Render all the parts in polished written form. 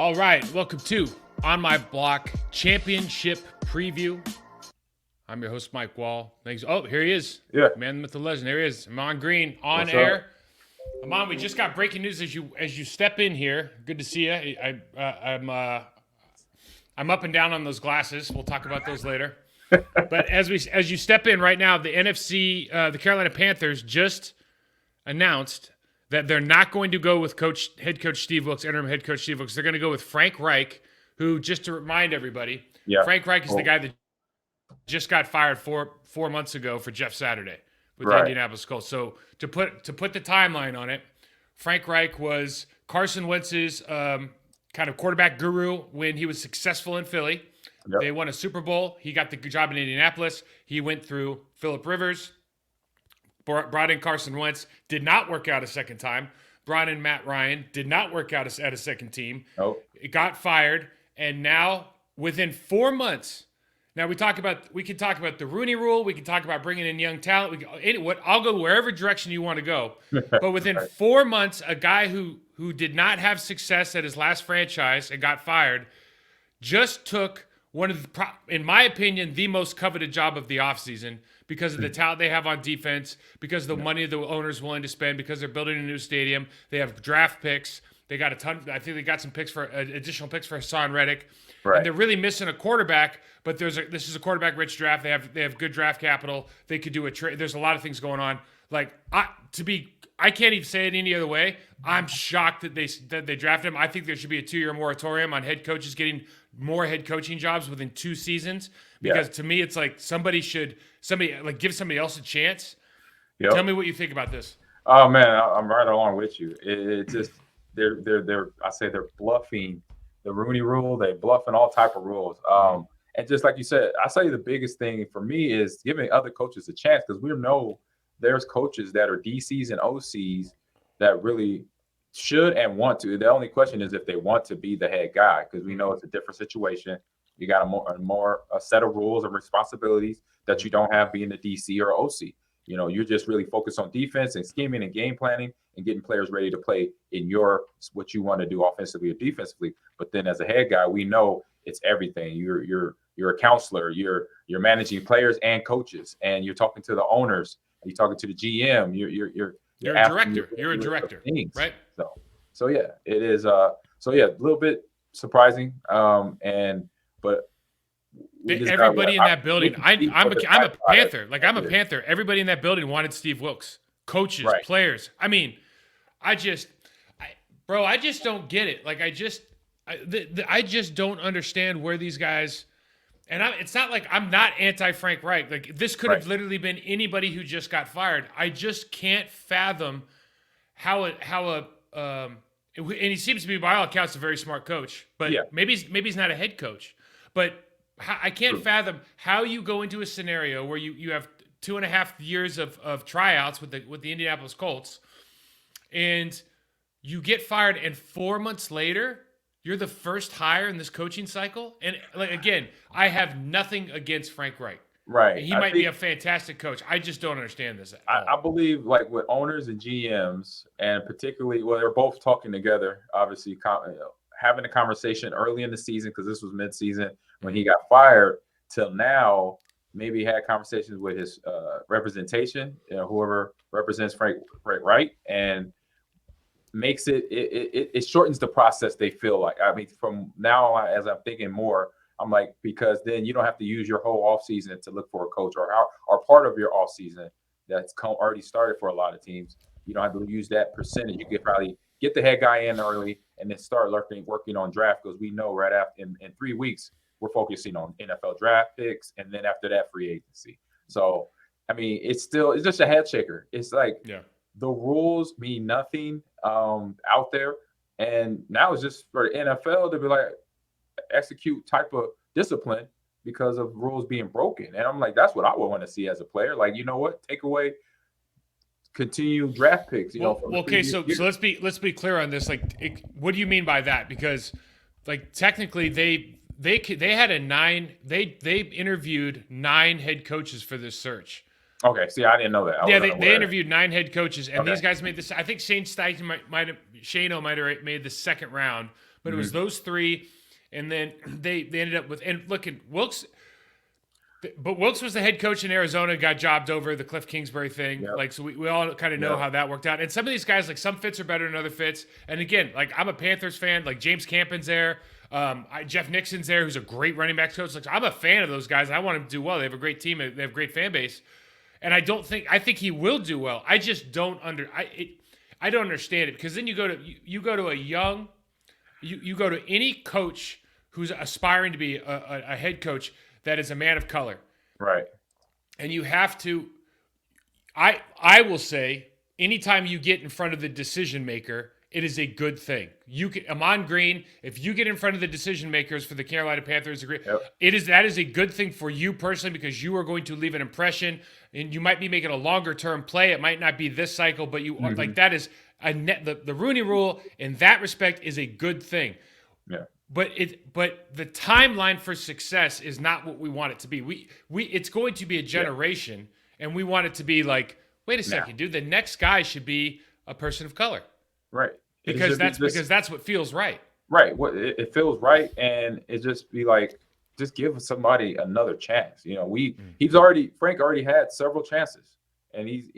All right, welcome to On My Block Championship Preview. I'm your host, Mike Wahle. Thanks. Oh, here he is. Yeah. Man with the legend. There he is. Ahman Green on What's air. up? Ahman, we just got breaking news as you step in here. Good to see you. I'm up and down on those glasses. We'll talk about those later. But as you step in right now, the NFC, the Carolina Panthers just announced that they're not going to go with head coach Steve Wilks, interim head coach Steve Wilks. They're going to go with Frank Reich, who, just to remind everybody, Frank Reich is the guy that just got fired four months ago for Jeff Saturday with the Indianapolis Colts. So to put the timeline on it, Frank Reich was Carson Wentz's kind of quarterback guru when he was successful in Philly. Yep. They won a Super Bowl. He got the job in Indianapolis. He went through Phillip Rivers, brought in Carson Wentz, did not work out a second time. Brought in Matt Ryan, did not work out at a second team. Nope. It got fired, and now within 4 months, now we can talk about the Rooney Rule. We can talk about bringing in young talent. I'll go wherever direction you want to go. But within 4 months, a guy who did not have success at his last franchise and got fired just took one of the, in my opinion, the most coveted job of the offseason because of the talent they have on defense, because of the money the owner's willing to spend, because they're building a new stadium. They have draft picks. They got a ton. I think they got some picks for additional picks for Hassan Reddick. Right. And they're really missing a quarterback, but this is a quarterback-rich draft. They have good draft capital. They could do a trade. There's a lot of things going on. Like I can't even say it any other way. I'm shocked that they drafted him. I think there should be a 2-year moratorium on head coaches getting more head coaching jobs within 2 seasons. Because to me, it's like somebody give somebody else a chance. Yep. Tell me what you think about this. Oh man, I'm right along with you. It just they're I say they're bluffing the Rooney Rule. They bluffing all type of rules. And just like you said, I say the biggest thing for me is giving other coaches a chance, because we know there's coaches that are DCs and OCs that really should and want to. The only question is if they want to be the head guy, because we know it's a different situation. You got a set of rules and responsibilities that you don't have being the DC or OC. You know, you're just really focused on defense and scheming and game planning and getting players ready to play in what you want to do offensively or defensively. But then as a head guy, we know it's everything. You're a counselor. You're managing players and coaches, and you're talking to the owners. You're talking to the GM. You're a director. You're a director, right? So yeah, it is. So yeah, a little bit surprising. But everybody in that building. I'm a Panther. Like, I'm a Panther. Everybody in that building wanted Steve Wilks. Coaches, players. I mean, I just don't get it. Like, I just don't understand where these guys. And it's not like I'm not anti-Frank Reich. Like, this could have literally been anybody who just got fired. I just can't fathom and he seems to be, by all accounts, a very smart coach. But maybe he's not a head coach. But I can't fathom how you go into a scenario where you have 2.5 years of tryouts with the Indianapolis Colts, and you get fired, and 4 months later you're the first hire in this coaching cycle. And like, again, I have nothing against Frank Reich. Right. He might be a fantastic coach. I just don't understand this at all. I believe, like, with owners and GMs, and particularly, they're both talking together, obviously, having a conversation early in the season, because this was mid-season when he got fired, till now, maybe had conversations with his representation, whoever represents Frank Reich, and makes it shortens the process. They feel like, I mean, from now on, as I'm thinking more, I'm like, because then you don't have to use your whole off season to look for a coach, or part of your off season that's already started for a lot of teams. You don't have to use that percentage. You could probably get the head guy in early and then start working on draft, because we know right after in 3 weeks we're focusing on NFL draft picks, and then after that, free agency. So I mean, it's just a head shaker. It's like the rules mean nothing out there, and now it's just for the NFL to be like, execute type of discipline because of rules being broken. And I'm like, that's what I would want to see as a player. Like, you know what? Take away, continue draft picks. Okay, so let's be clear on this. Like, what do you mean by that? Because, like, technically they had they interviewed 9 head coaches for this search. Okay, see, I didn't know that. They interviewed 9 head coaches, and these guys made this. I think Shane Steichen might have made the second round. But it was those three, and then they ended up with, and look at Wilkes. But Wilkes was the head coach in Arizona, got jobbed over the Cliff Kingsbury thing. Yep. Like, so we all kind of know how that worked out. And some of these guys, like, some fits are better than other fits. And again, like, I'm a Panthers fan. Like, James Campen's there. Jeff Nixon's there, who's a great running backs coach. Like, I'm a fan of those guys. I want them to do well. They have a great team. They have a great fan base. And I think he will do well. I just don't I don't understand it, because then you go to you go to any coach who's aspiring to be a head coach that is a man of color. Right. And you have to, I will say, anytime you get in front of the decision maker, it is a good thing. Ahman Green, if you get in front of the decision makers for the Carolina Panthers, that is a good thing for you personally, because you are going to leave an impression, and you might be making a longer term play. It might not be this cycle, but you are, like, that is the Rooney Rule in that respect is a good thing. Yeah. But the timeline for success is not what we want it to be. It's going to be a generation, and we want it to be like, wait a second, dude, the next guy should be a person of color. Right. Because that's what feels right. Right. What it feels right, and it just be like, just give somebody another chance. You know, Frank already had several chances, and he's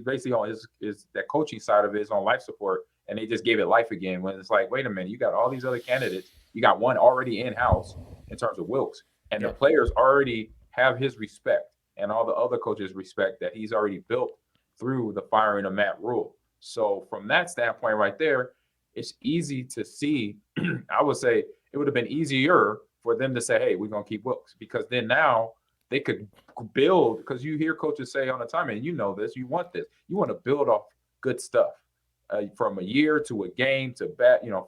basically on his that coaching side of it is on life support. And they just gave it life again, when it's like, wait a minute, you got all these other candidates. You got one already in-house in terms of Wilkes. And the players already have his respect, and all the other coaches' respect that he's already built through the firing of Matt Rule. So from that standpoint right there, it's easy to see. I would say it would have been easier for them to say, hey, we're going to keep Wilkes. Because then now they could build, because you hear coaches say all the time, and you know this, you want this. You want to build off good stuff. From a year to a game to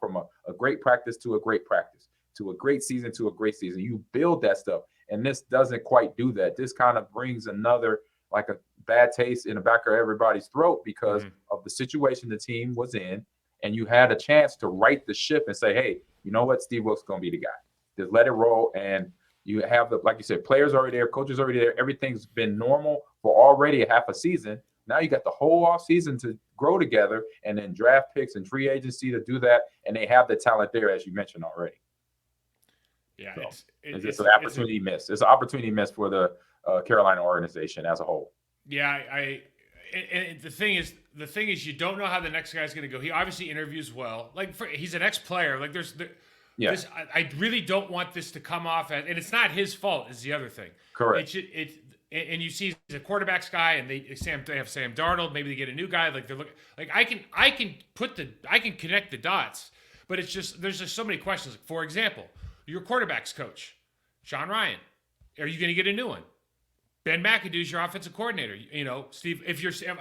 from a great practice to a great practice to a great season to a great season. You build that stuff, and this doesn't quite do that. This kind of brings another, like, a bad taste in the back of everybody's throat because of the situation the team was in, and you had a chance to right the ship and say, hey, you know what, Steve Wilkes is going to be the guy. Just let it roll, and you have like you said, players already there, coaches already there. Everything's been normal for already a half a season. Now you got the whole off season to grow together, and then draft picks and free agency to do that. And they have the talent there, as you mentioned already. Yeah. So it's just an opportunity miss. It's an opportunity miss for the Carolina organization as a whole. Yeah. And the thing is, you don't know how the next guy's going to go. He obviously interviews well. Like, he's an ex-player. Like, I really don't want this to come off as, and it's not his fault, is the other thing. Correct. And you see the quarterbacks guy, and they have Sam Darnold. Maybe they get a new guy. Like, they're looking like I can connect the dots, but it's just, there's just so many questions. Like, for example, your quarterbacks coach, Sean Ryan, are you going to get a new one? Ben McAdoo's your offensive coordinator. You know, Steve.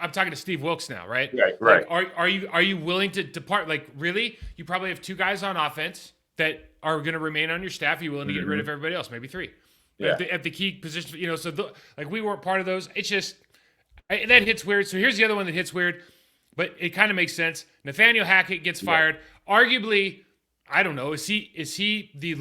I'm talking to Steve Wilkes now, right? Right. Like, are you willing to depart? Like, really, you probably have two guys on offense that are going to remain on your staff. Are you willing to get rid of everybody else? Maybe three. Yeah. At the key position, like, we weren't part of those. It's just, that hits weird. So here's the other one that hits weird, but it kind of makes sense. Nathaniel Hackett gets fired. Arguably, I don't know. Is he the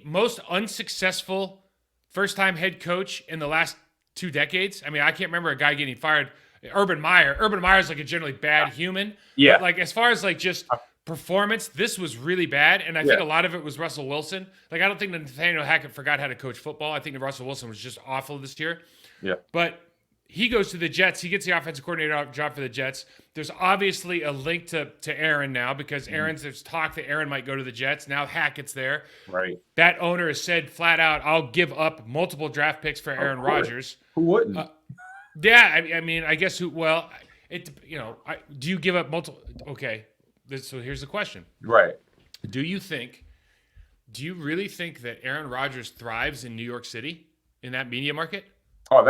most unsuccessful first-time head coach in the last 2 decades? I mean, I can't remember a guy getting fired. Urban Meyer's like a generally bad human. Yeah. But, like, as far as, like, just performance, this was really bad, and I think a lot of it was Russell Wilson. Like, I don't think that Nathaniel Hackett forgot how to coach football. I think that Russell Wilson was just awful this year. Yeah. But he goes to the Jets. He gets the offensive coordinator job for the Jets. There's obviously a link to Aaron now, because there's talk that Aaron might go to the Jets. Now Hackett's there. Right. That owner has said flat out, I'll give up multiple draft picks for Aaron Rodgers. Who wouldn't? I mean, I guess do you give up multiple? Okay. So here's the question. Right. Do you really think that Aaron Rodgers thrives in New York City, in that media market? Oh,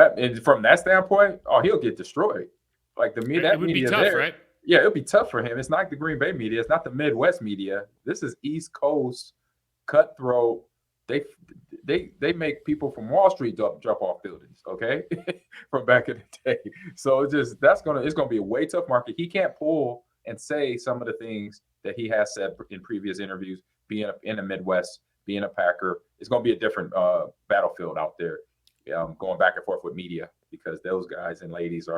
from that standpoint, he'll get destroyed. Like, the media, it would be tough, right? Yeah, it'll be tough for him. It's not the Green Bay media. It's not the Midwest media. This is East Coast, cutthroat. They make people from Wall Street jump off buildings, okay, from back in the day. So it's gonna be a way tough market. He can't pull and say some of the things that he has said in previous interviews. Being in the Midwest, being a Packer, it's gonna be a different battlefield out there. Going back and forth with media, because those guys and ladies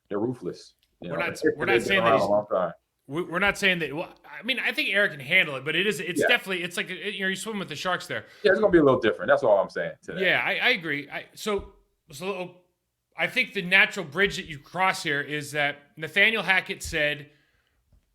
they're ruthless. We're not saying that we're not saying that. Well, I mean, I think Aaron can handle it, but it's Yeah, definitely it's like you swim with the sharks there. yeah, it's gonna be a little different. That's all I'm saying today. Yeah, I agree. So I think the natural bridge that you cross here is that Nathaniel Hackett said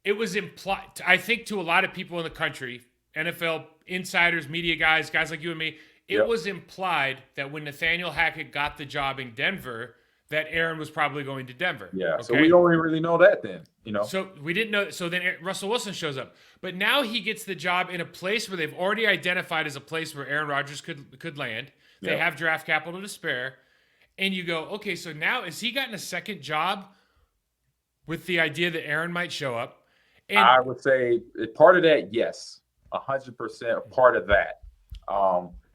it was implied. I think to a lot of people in the country, NFL insiders, media guys like you and me, it Yep. was implied that when Nathaniel Hackett got the job in Denver, that Aaron was probably going to Denver. Yeah. Okay. So we don't really know that then. So we didn't know. So then Russell Wilson shows up, but now he gets the job in a place where they've already identified as a place where Aaron Rodgers could land. They Yep. have draft capital to spare, and you go, okay. So now has he gotten a second job with the idea that Aaron might show up? And I would say part of that, yes, 100% part of that.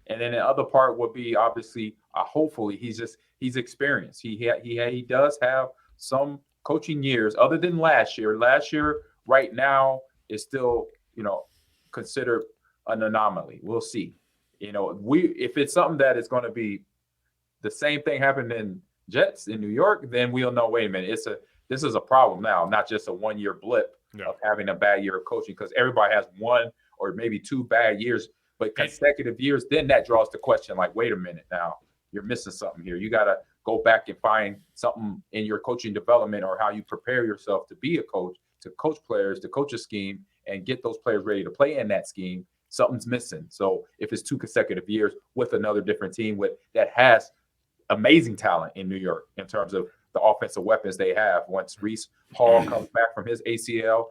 And then the other part would be obviously, hopefully, he's experienced. He does have some coaching years other than last year. Last year, right now, is still considered an anomaly. We'll see. If it's something that is going to be the same thing happened in Jets in New York, then we'll know. Wait a minute, this is a problem now, not just a 1 year blip of having a bad year of coaching, because everybody has one or maybe two bad years, but consecutive years, then that draws the question like, wait a minute, now you're missing something here. You got to go back and find something in your coaching development or how you prepare yourself to be a coach, to coach players, to coach a scheme and get those players ready to play in that scheme. Something's missing. So if it's 2 consecutive years with another different team that has amazing talent in New York in terms of the offensive weapons they have. Once Reese Hall comes back from his ACL,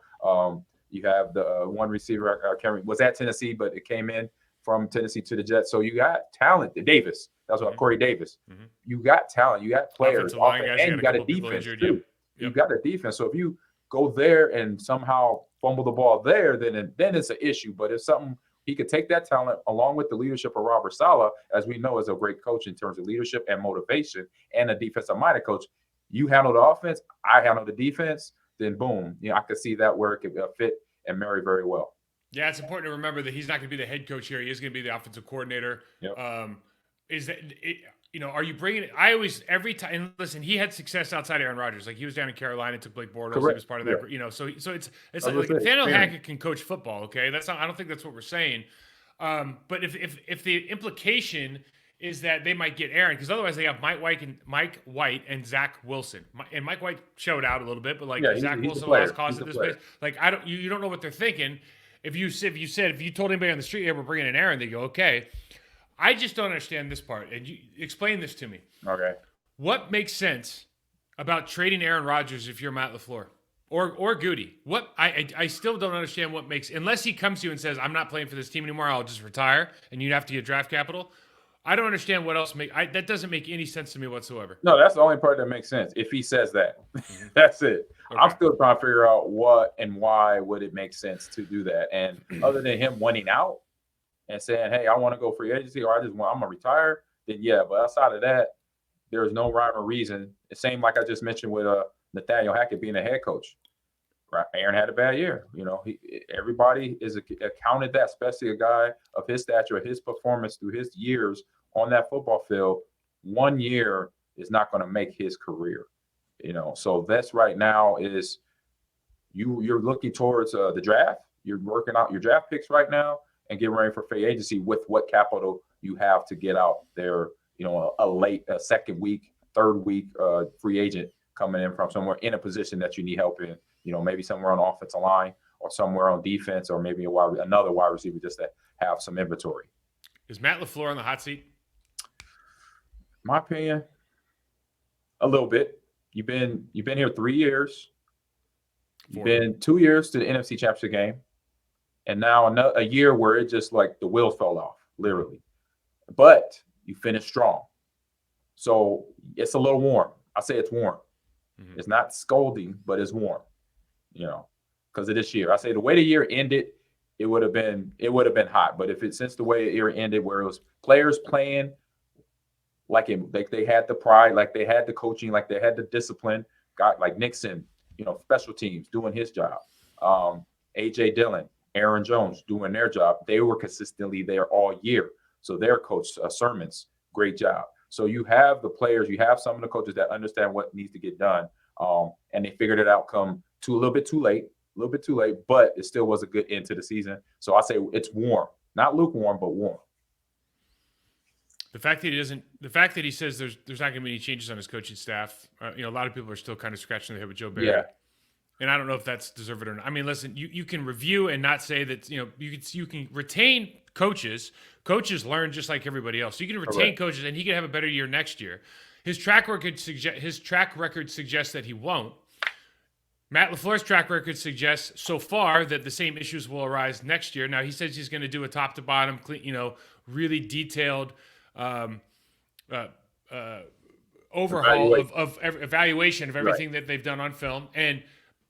you have the one receiver, was at Tennessee, but it came in from Tennessee to the Jets. So you got talent. Davis, that's what Corey Davis. Mhm. You got talent. You got players, and you got a couple defense injured, too. Yep. You got a defense. So if you go there and somehow fumble the ball there, then it's an issue. But if something he could take that talent along with the leadership of Robert Saleh, as we know is a great coach in terms of leadership and motivation, and a defensive-minded coach. You handle the offense, I handle the defense, then boom, I could see that where it could fit and marry very well. Yeah, it's important to remember that he's not going to be the head coach here. He is going to be the offensive coordinator. Yep. Is that are you bringing it? I always every time. And listen, he had success outside Aaron Rodgers. Like he was down in Carolina, took Blake Bortles. Correct. He was part of that. Yeah. So it's like Nathaniel Hackett can coach football. Okay, that's not. I don't think that's what we're saying. But if the implication is that they might get Aaron, because otherwise they have Mike White and Zach Wilson. And Mike White showed out a little bit, but Zach Wilson lost cause of this place. Like you don't know what they're thinking. If you told anybody on the street, hey, we're bringing in Aaron, they go, okay. I just don't understand this part, and you explain this to me. Okay. What makes sense about trading Aaron Rodgers if you're Matt LaFleur or Goody? What I still don't understand what makes, unless he comes to you and says, I'm not playing for this team anymore, I'll just retire, and you'd have to get draft capital. I don't understand what else that doesn't make any sense to me whatsoever. No, that's the only part that makes sense. If he says that, that's it. Okay. I'm still trying to figure out what and why would it make sense to do that. And other than him wanting out and saying, hey, I want to go free agency, or I'm going to retire, then yeah. But outside of that, there's no rhyme or reason. The same like I just mentioned with Nathaniel Hackett being a head coach. Right? Aaron had a bad year. Everybody is accounted that, especially a guy of his stature, his performance through his years on that football field. 1 year is not going to make his career. So that's right now is you're looking towards the draft. You're working out your draft picks right now and getting ready for free agency with what capital you have to get out there. A second week, third week free agent coming in from somewhere in a position that you need help in. Maybe somewhere on the offensive line or somewhere on defense, or maybe another wide receiver just to have some inventory. Is Matt LaFleur on the hot seat? My opinion, a little bit. You've been here 3 years. You've been 2 years to the NFC Championship game, and now a year where it just like the wheels fell off, literally. But you finished strong, so it's a little warm. I say it's warm. Mm-hmm. It's not scalding, but it's warm. Because of this year. I say the way the year ended, it would have been hot. But since the way the year ended, where it was players playing like they had the pride, like they had the coaching, like they had the discipline, got like Nixon, special teams doing his job. AJ Dillon, Aaron Jones doing their job. They were consistently there all year. So their coach, Sermon's, great job. So you have the players, you have some of the coaches that understand what needs to get done. And they figured it out a little bit too late. a little bit too late, but it still was a good end to the season. So I say it's warm, not lukewarm, but warm. The fact that he says there's not going to be any changes on his coaching staff. A lot of people are still kind of scratching their head with Joe Barry. Yeah. And I don't know if that's deserved or not. I mean, listen, you can review and not say that, you can retain coaches. Coaches learn just like everybody else. So you can retain coaches and he can have a better year next year. His track record suggests that he won't. Matt LaFleur's track record suggests so far that the same issues will arise next year. Now he says he's going to do a top to bottom, really detailed overhaul of evaluation of everything that they've done on film.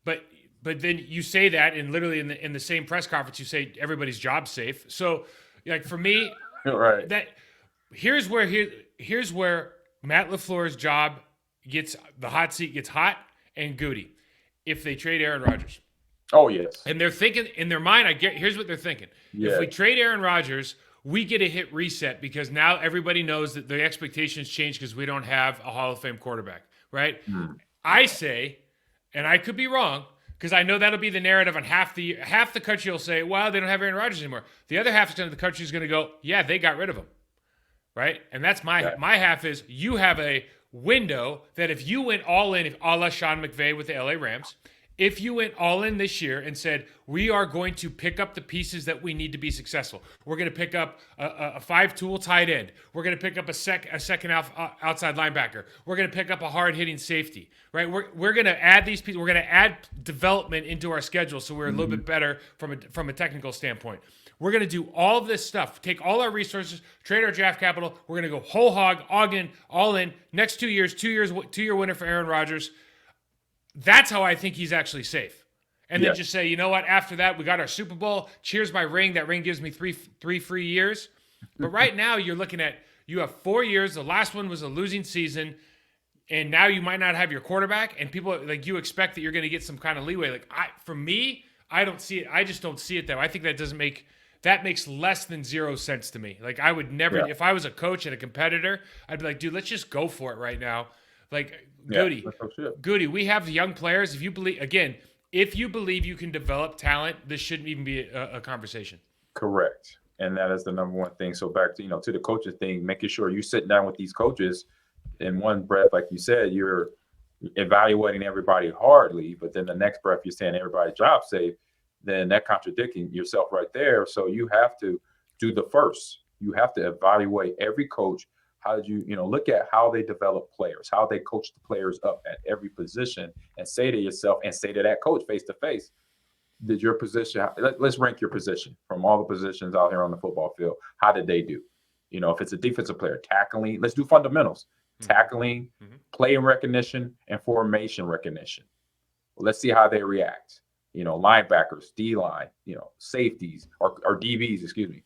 But then you say that, and literally in the same press conference, you say everybody's job's safe. So, like for me, that here's where Matt LaFleur's job gets the hot seat gets hot and Goody if they trade Aaron Rodgers. Oh yes. And they're thinking in their mind. Here's what they're thinking: if we trade Aaron Rodgers, we get a hit reset because now everybody knows that the expectations change because we don't have a Hall of Fame quarterback, right? I say, and I could be wrong, because I know that'll be the narrative on half the country will say, well, they don't have Aaron Rodgers anymore. The other half of the country is going to go, yeah, they got rid of him, right? And that's my half is you have a window that if you went all in, a la Sean McVay with the LA Rams, if you went all in this year and said, we are going to pick up the pieces that we need to be successful. We're going to pick up a 5-tool tight end. We're going to pick up a second outside linebacker. We're going to pick up a hard-hitting safety, right? We're going to add these people. We're going to add development into our schedule so we're a little bit better from a technical standpoint. We're going to do all of this stuff, take all our resources, trade our draft capital. We're going to go whole hog, all in. Next 2 years, two-year winner for Aaron Rodgers. That's how I think he's actually safe. And then just say, you know what? After that, we got our Super Bowl. Cheers my ring. That ring gives me three free years. But right now, you're looking at you have 4 years. The last one was a losing season, and now you might not have your quarterback. And people you expect that you're going to get some kind of leeway. For me, I don't see it. I just don't see it that way. I think that makes less than 0 sense to me. Like I would never, if I was a coach and a competitor, I'd be like, dude, let's just go for it right now. Goody, we have young players. If you believe you can develop talent, this shouldn't even be a conversation. Correct. And that is the number one thing. So back to, to the coaches thing, making sure you sit down with these coaches in one breath, like you said, you're evaluating everybody hardly, but then the next breath you're saying everybody's job safe, then that contradicting yourself right there. So you have to do the first. You have to evaluate every coach. How did you look at how they develop players, how they coach the players up at every position, and say to yourself and say to that coach face to face, did your position, let's rank your position from all the positions out here on the football field. How did they do? If it's a defensive player, tackling, let's do fundamentals, tackling, play recognition, and formation recognition. Let's see how they react. Linebackers, D-line, safeties or DBs, excuse me.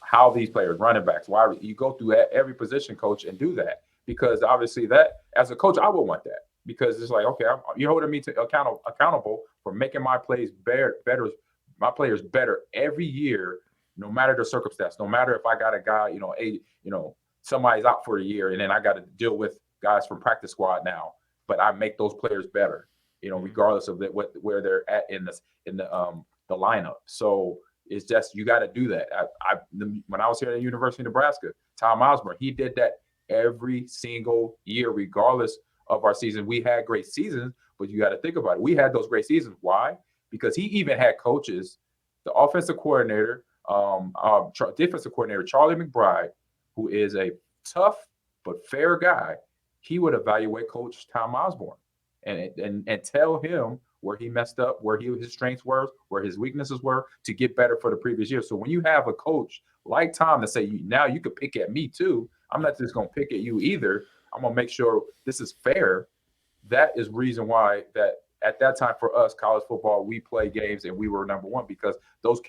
How these players, running backs, why you go through every position coach and do that, because obviously that as a coach, I would want that, because it's like, okay, you're holding me to accountable for making my plays better, my players better every year, no matter the circumstance, no matter if I got a guy, somebody's out for a year and then I got to deal with guys from practice squad now, but I make those players better, regardless of where they're at in the lineup. So it's just, you got to do that. When I was here at the University of Nebraska, Tom Osborne, he did that every single year, regardless of our season. We had great seasons, but you got to think about it. We had those great seasons. Why? Because he even had coaches, the offensive coordinator, defensive coordinator, Charlie McBride, who is a tough but fair guy. He would evaluate Coach Tom Osborne and tell him where he messed up, where his strengths were, where his weaknesses were, to get better for the previous year. So when you have a coach like Tom to say, now you could pick at me too, I'm not just going to pick at you either. I'm going to make sure this is fair. That is reason why that at that time for us, college football, we play games and we were number one, because those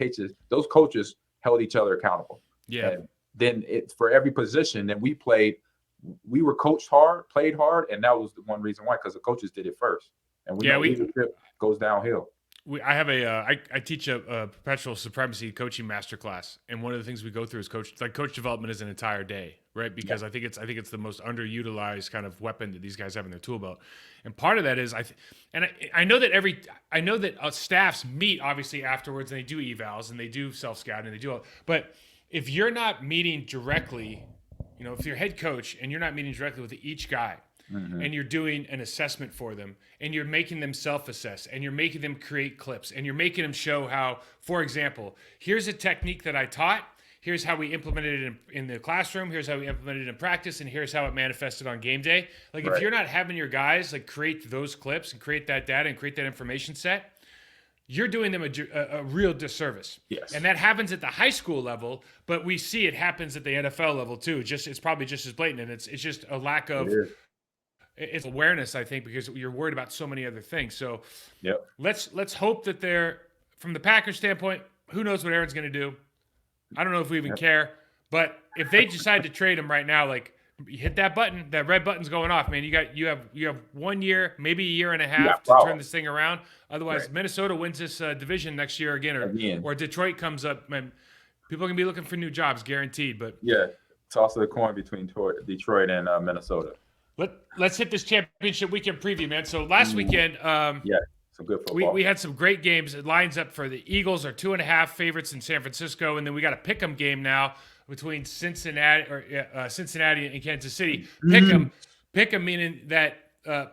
coaches held each other accountable. Yeah. And then for every position that we played, we were coached hard, played hard, and that was the one reason why, because the coaches did it first. And leadership goes downhill. I have I teach a perpetual supremacy coaching masterclass, and one of the things we go through is coach development is an entire day, right? Because I think it's the most underutilized kind of weapon that these guys have in their tool belt, and part of that is I know that staffs meet obviously afterwards and they do evals and they do self scouting and they do all, but if you're not meeting directly, if you're head coach and you're not meeting directly with each guy. Mm-hmm. And you're doing an assessment for them and you're making them self-assess and you're making them create clips and you're making them show how, for example, here's a technique that I taught, here's how we implemented it in the classroom, here's how we implemented it in practice, and here's how it manifested on game day. Like if you're not having your guys like create those clips and create that data and create that information set, you're doing them a real disservice. Yes. And that happens at the high school level, but we see it happens at the NFL level too. It's probably just as blatant, and it's just a lack of it's awareness, I think, because you're worried about so many other things. So let's hope that they're, from the Packers standpoint, who knows what Aaron's going to do. I don't know if we even care. But if they decide to trade him right now, like you hit that button, that red button's going off, man. You have 1 year, maybe a year and a half to turn this thing around. Otherwise, Minnesota wins this division next year again, or Detroit comes up, man. People are going to be looking for new jobs, guaranteed. But toss of the coin between Detroit and Minnesota. Let's hit this championship weekend preview, man. So last weekend, some good football. We had some great games. It lines up for the Eagles are 2.5 favorites in San Francisco, and then we got a pick'em game now between Cincinnati and Kansas City. Pick'em meaning that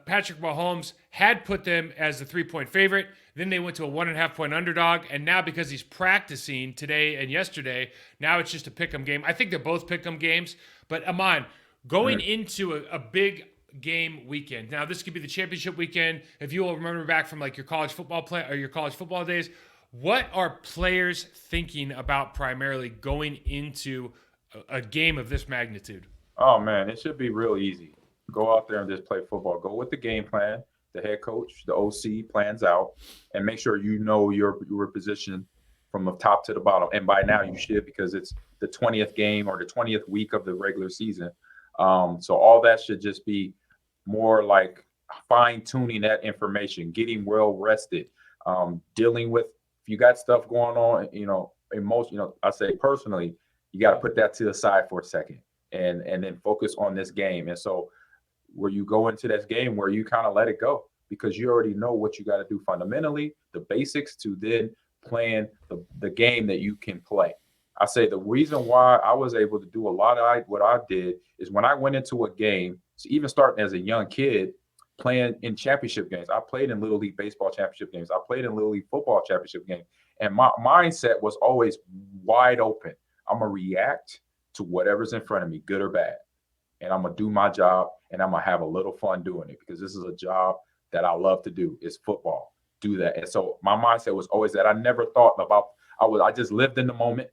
Patrick Mahomes had put them as the 3-point favorite. Then they went to a 1.5-point underdog, and now because he's practicing today and yesterday, now it's just a pick'em game. I think they're both pick'em games, but Ahman. Going into a big game weekend. Now, this could be the championship weekend. If you will remember back from like your college football play or your college football days, what are players thinking about primarily going into a game of this magnitude? Oh man, it should be real easy. Go out there and just play football. Go with the game plan. The head coach, the OC plans out, and make sure you know your position from the top to the bottom. And by now you should, because it's the 20th game or the 20th week of the regular season. So all that should just be more like fine tuning that information, getting well rested, dealing with, if you got stuff going on, emotion, I say personally, you got to put that to the side for a second and then focus on this game. And so where you go into this game where you kind of let it go, because you already know what you got to do fundamentally, the basics, to then playing the game that you can play. I say the reason why I was able to do a lot of what I did is when I went into a game, so even starting as a young kid, playing in championship games. I played in Little League Baseball championship games. I played in Little League Football championship games. And my mindset was always wide open. I'm going to react to whatever's in front of me, good or bad. And I'm going to do my job, and I'm going to have a little fun doing it, because this is a job that I love to do. It's football. Do that. And so my mindset was always that. I never thought about, I just lived in the moment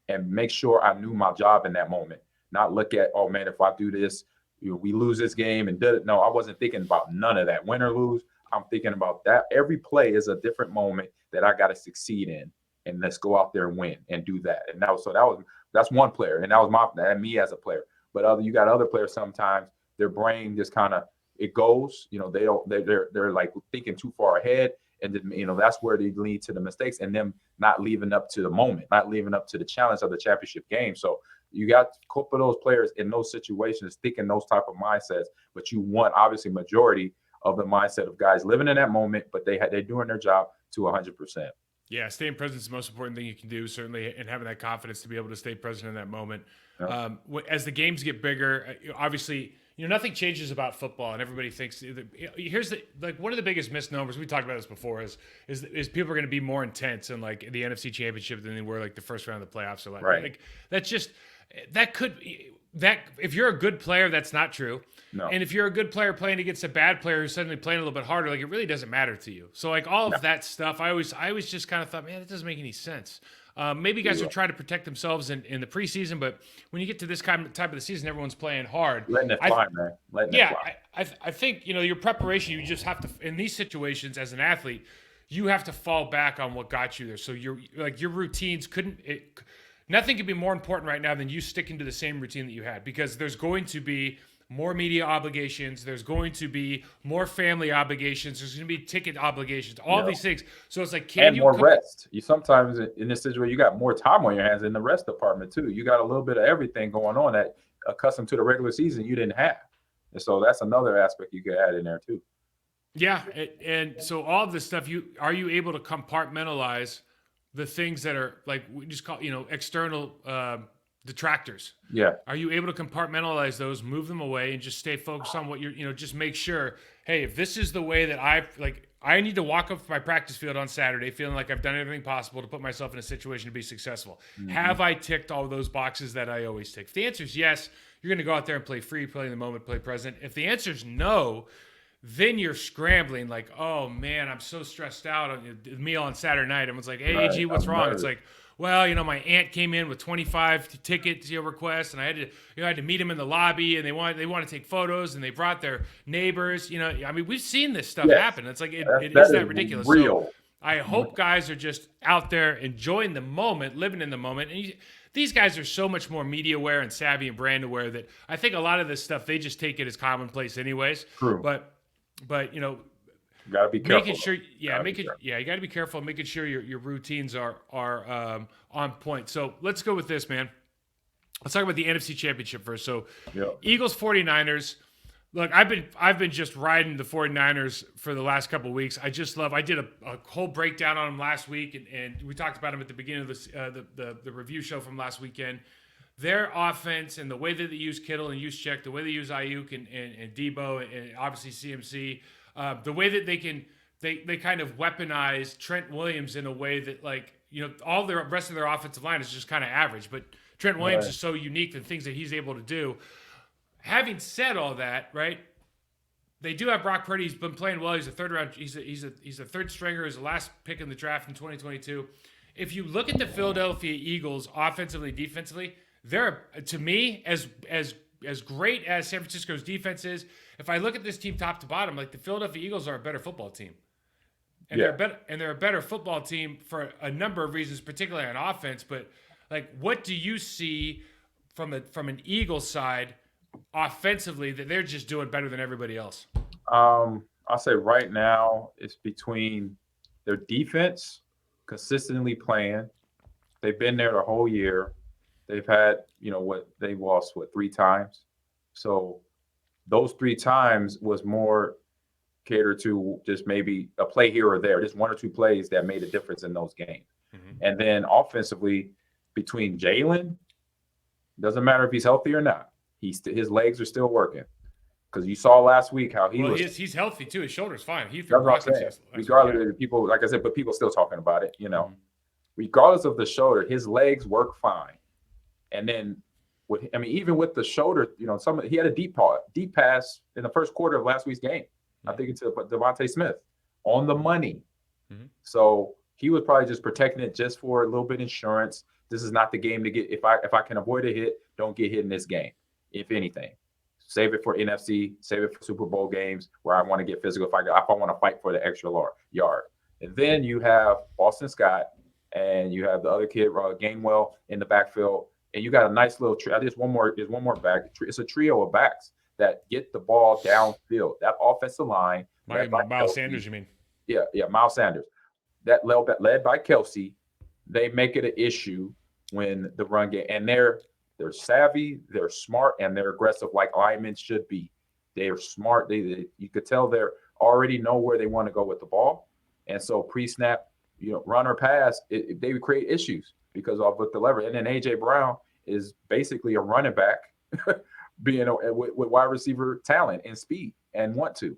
and make sure I knew my job in that moment. Not look at, oh man, if I do this, we lose this game and did it. No, I wasn't thinking about none of that. Win or lose, I'm thinking about that. Every play is a different moment that I got to succeed in, and let's go out there and win and do that. And that's one player, and that was me as a player. But you got other players, sometimes their brain just kind of, it goes, they're like thinking too far ahead. And then, that's where they lead to the mistakes and them not living up to the moment, not living up to the challenge of the championship game. So you got a couple of those players in those situations thinking those type of mindsets, but you want obviously majority of the mindset of guys living in that moment, but they're doing their job to 100%. Yeah, staying present is the most important thing you can do, certainly, and having that confidence to be able to stay present in that moment. Yeah. As the games get bigger, obviously, nothing changes about football, and everybody thinks here's one of the biggest misnomers. We talked about this before. Is people are going to be more intense in like the NFC Championship than they were like the first round of the playoffs. So like that's just if you're a good player, that's not true. No. And if you're a good player playing against a bad player who's suddenly playing a little bit harder, like it really doesn't matter to you. So like all of that stuff, I always just kind of thought, man, that doesn't make any sense. Maybe guys are trying to protect themselves in the preseason, but when you get to this type of the season, everyone's playing hard. Letting it fly, man. I think your preparation. You just have to, in these situations as an athlete, you have to fall back on what got you there. So your routines nothing could be more important right now than you sticking to the same routine that you had, because there's going to be more media obligations. There's going to be more family obligations. There's going to be ticket obligations. All these things. So it's like, can and you more rest? You sometimes in this situation you got more time on your hands in the rest department too. You got a little bit of everything going on that accustomed to the regular season you didn't have, and so that's another aspect you could add in there too. Yeah, and so all of this stuff, are you able to compartmentalize the things that are like we just call external detractors? Yeah, Are you able to compartmentalize those, move them away, and just stay focused on what you're just make sure, hey, if this is the way that I need to walk up my practice field on Saturday feeling like I've done everything possible to put myself in a situation to be successful. Have I ticked all those boxes that I always tick? If the answer is yes, you're going to go out there and play free, play in the moment, play present. If the answer is no, then you're scrambling like, oh man, I'm so stressed out on the meal on Saturday night. Everyone's like, hey, AG, what's wrong? It's like, well, my aunt came in with 25 ticket requests, and I had to meet them in the lobby, and they want to take photos, and they brought their neighbors. I mean, we've seen this stuff happen. It's like it is that ridiculous. Real. So I hope guys are just out there enjoying the moment, living in the moment, and these guys are so much more media aware and savvy and brand aware that I think a lot of this stuff they just take it as commonplace, anyways. True. But gotta be careful. making sure, you got to be careful, making sure your routines are on point. So let's go with this, man. Let's talk about the NFC Championship first. So Eagles 49ers. Look, I've been just riding the 49ers for the last couple of weeks. I did a whole breakdown on them last week, and we talked about them at the beginning of the review show from last weekend. Their offense and the way that they use Kittle and Juszczyk, the way they use Ayuk and Debo and obviously CMC, the way that they kind of weaponize Trent Williams in a way that all the rest of their offensive line is just kind of average, but Trent Williams is so unique in things that he's able to do. Having said all that, right? They do have Brock Purdy. He's been playing well. He's a third round. He's a third stringer. He's the last pick in the draft in 2022. If you look at the Philadelphia Eagles offensively, defensively, they're, to me, as great as San Francisco's defense is. If I look at this team top to bottom, like the Philadelphia Eagles are a better football team, and they're a better football team for a number of reasons, particularly on offense. But what do you see from an Eagles side offensively that they're just doing better than everybody else? I'll say right now it's between their defense consistently playing. They've been there the whole year. They've had, they've lost 3 times. So those 3 times was more catered to just maybe a play here or there, just 1 or 2 plays that made a difference in those games. Mm-hmm. And then offensively, between Jalen, doesn't matter if he's healthy or not, his legs are still working. Because you saw last week how he's healthy too. His shoulder's fine. Regardless of people, like I said, but people still talking about it. Mm-hmm. Regardless of the shoulder, his legs work fine. And then, even with the shoulder, he had a deep pass in the first quarter of last week's game. Mm-hmm. I think it's Devontae Smith on the money. Mm-hmm. So he was probably just protecting it just for a little bit of insurance. This is not the game to get. If I can avoid a hit, don't get hit in this game. If anything, save it for NFC, save it for Super Bowl games where I want to get physical. If I want to fight for the extra yard. And then you have Boston Scott, and you have the other kid, Gainwell, in the backfield. And you got a nice little trio. There's one more back. It's a trio of backs that get the ball downfield. That offensive line. Miles Sanders, you mean? Yeah, Miles Sanders. That led by Kelsey. They make it an issue when the run game. And they're savvy, they're smart, and they're aggressive like linemen should be. They're smart. You could tell they're already know where they want to go with the ball. And so pre-snap, run or pass, they would create issues because of with the lever. And then A.J. Brown is basically a running back being with wide receiver talent and speed and want to.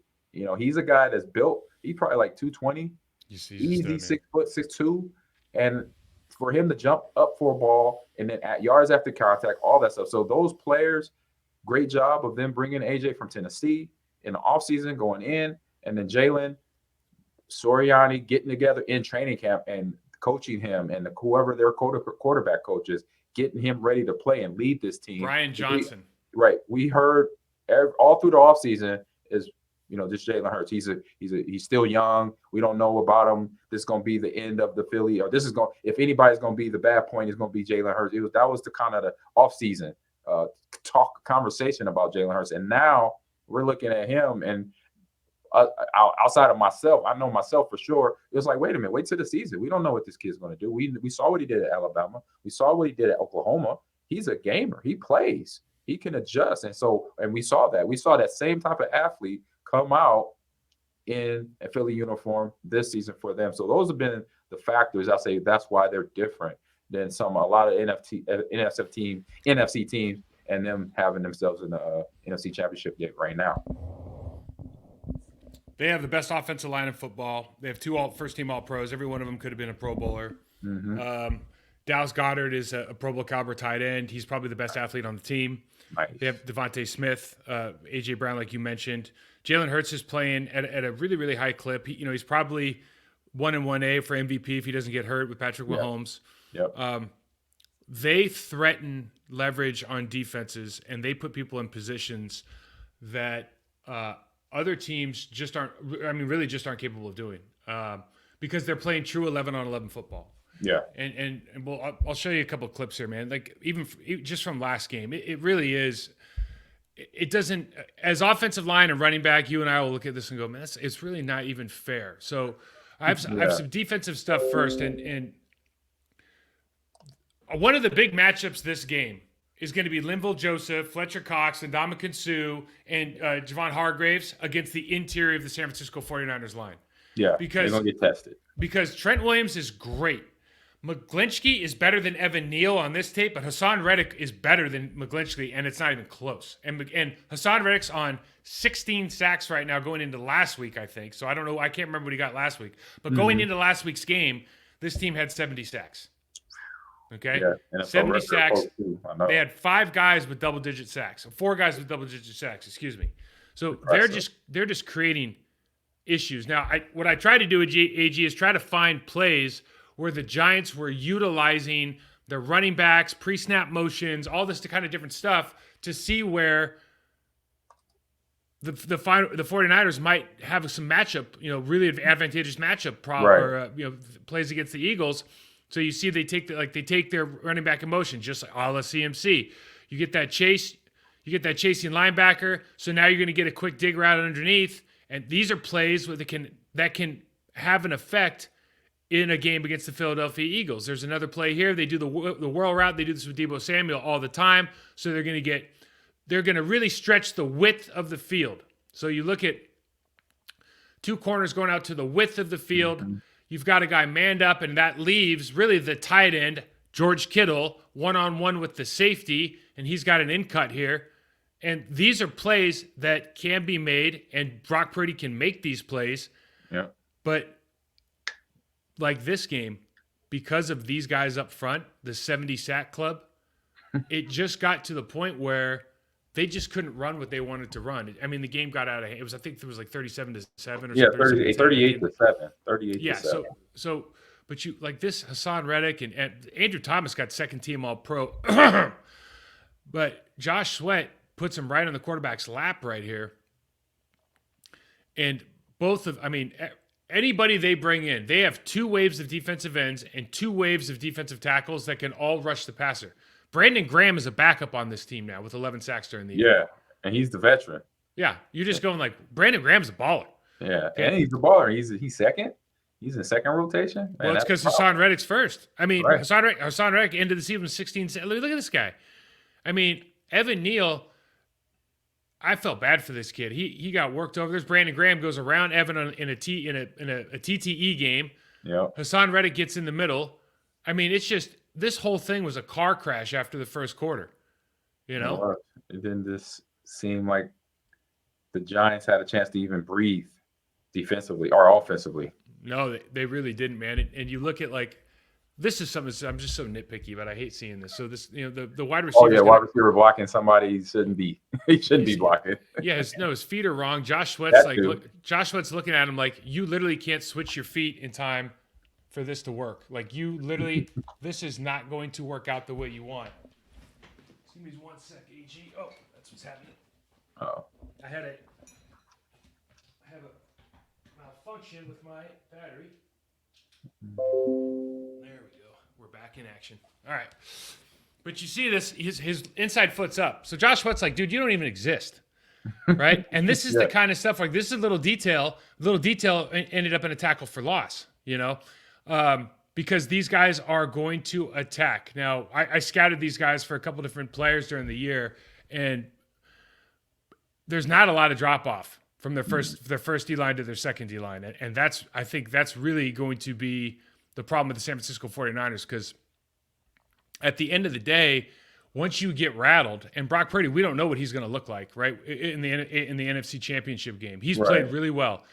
He's a guy that's built. He's probably like 220, easy 6 foot, 6'2", and for him to jump up for a ball and then at yards after contact, all that stuff. So those players, great job of them bringing AJ from Tennessee in the offseason, going in, and then Jalen, Soriani getting together in training camp and coaching him, and whoever their quarterback coach is, getting him ready to play and lead this team. Brian Johnson. We heard all through the offseason is, just Jalen Hurts. He's still young. We don't know about him. This is going to be the end of the Philly, or this is going. If anybody's going to be the bad point, it's going to be Jalen Hurts. That was the kind of the offseason conversation about Jalen Hurts, and now we're looking at him and. Outside of myself, I know myself for sure. It was like, wait a minute, wait till the season. We don't know what this kid's going to do. We saw what he did at Alabama. We saw what he did at Oklahoma. He's a gamer. He plays. He can adjust. And we saw that. We saw that same type of athlete come out in a Philly uniform this season for them. So those have been the factors. I say that's why they're different than a lot of NFC teams, and them having themselves in the NFC Championship game right now. They have the best offensive line in football. They have 2 first-team All-Pros. Every one of them could have been a Pro Bowler. Mm-hmm. Dallas Goedert is a Pro Bowl caliber tight end. He's probably the best athlete on the team. Nice. They have Devontae Smith, A.J. Brown, like you mentioned. Jalen Hurts is playing at a really, really high clip. He's probably 1-1A for MVP if he doesn't get hurt with Patrick Mahomes. Yep. They threaten leverage on defenses, and they put people in positions that other teams just aren't capable of doing because they're playing true 11-on-11 football. Yeah. And I'll show you a couple of clips here, man. Like even just from last game, it really is. It doesn't, as offensive line and running back, you and I will look at this and go, man, it's really not even fair. So I have some defensive stuff first, and one of the big matchups this game is going to be Linval Joseph, Fletcher Cox, and Ndamukong Suh, and Javon Hargraves against the interior of the San Francisco 49ers line. Yeah, because they're going to get tested. Because Trent Williams is great. McGlinchey is better than Evan Neal on this tape, but Hassan Reddick is better than McGlinchey, and it's not even close. And Hassan Reddick's on 16 sacks right now going into last week, I think. So I don't know. I can't remember what he got last week. But going into last week's game, this team had 70 sacks. Okay? Yeah, 70 sacks. They had 5 guys with double-digit sacks. 4 guys with double-digit sacks, excuse me. So they're just creating issues. Now, what I try to do at AG is try to find plays where the Giants were utilizing their running backs, pre-snap motions, all this kind of different stuff to see where the 49ers might have some matchup, really advantageous matchup or plays against the Eagles. So you see they take their running back in motion, just like a la CMC. You get that chasing linebacker, so now you're going to get a quick dig route underneath, and these are plays that can have an effect in a game against the Philadelphia Eagles. There's another play here. They do the whirl route. They do this with Deebo Samuel all the time. So they're going to really stretch the width of the field. So you look at 2 corners going out to the width of the field. Mm-hmm. You've got a guy manned up, and that leaves really the tight end, George Kittle, one-on-one with the safety, and he's got an in-cut here. And these are plays that can be made, and Brock Purdy can make these plays. Yeah. But like this game, because of these guys up front, the 70 sack club, it just got to the point where they just couldn't run what they wanted to run. I mean, the game got out of hand. I think it was like 37-7 or something. Yeah, 38-7. 38-7. So, but you like this Hassan Reddick and Andrew Thomas got second team All-Pro, but Josh Sweat puts him right on the quarterback's lap right here. And anybody they bring in, they have 2 waves of defensive ends and 2 waves of defensive tackles that can all rush the passer. Brandon Graham is a backup on this team now with 11 sacks during the year. Yeah, and he's the veteran. Yeah, you're just going like, Brandon Graham's a baller. Yeah, and he's the baller. He's second. He's in second rotation. Well, it's because Hassan Reddick's first. I mean, right. Hassan Reddick ended the season with 16. Look at this guy. I mean, Evan Neal, I felt bad for this kid. He got worked over. There's Brandon Graham goes around Evan in a TTE game. Yeah. Hassan Reddick gets in the middle. I mean, it's just this whole thing was a car crash after the first quarter. It didn't just seem like the Giants had a chance to even breathe defensively or offensively. No, they really didn't, man. And you look at this is something I'm just so nitpicky, but I hate seeing this. So this, the wide receiver. Oh yeah, wide receiver blocking somebody he shouldn't be. He shouldn't be blocking. Yeah, his feet are wrong. Josh Sweat's looking at him like, you literally can't switch your feet in time for this to work. Like you literally, this is not going to work out the way you want. Give me 1 sec, AG. Oh, that's what's happening. Oh. I have a malfunction with my battery. There we go. We're back in action. All right. But you see this, his inside foot's up. So Josh Sweat's like, dude, you don't even exist. Right? And this is the kind of stuff like this is a little detail ended up in a tackle for loss, because these guys are going to attack. Now, I scouted these guys for a couple different players during the year, and there's not a lot of drop off from their first D line to their second D line. And I think that's really going to be the problem with the San Francisco 49ers, because at the end of the day, once you get rattled, and Brock Purdy, we don't know what he's going to look like, right? In the NFC Championship game. He's played really well.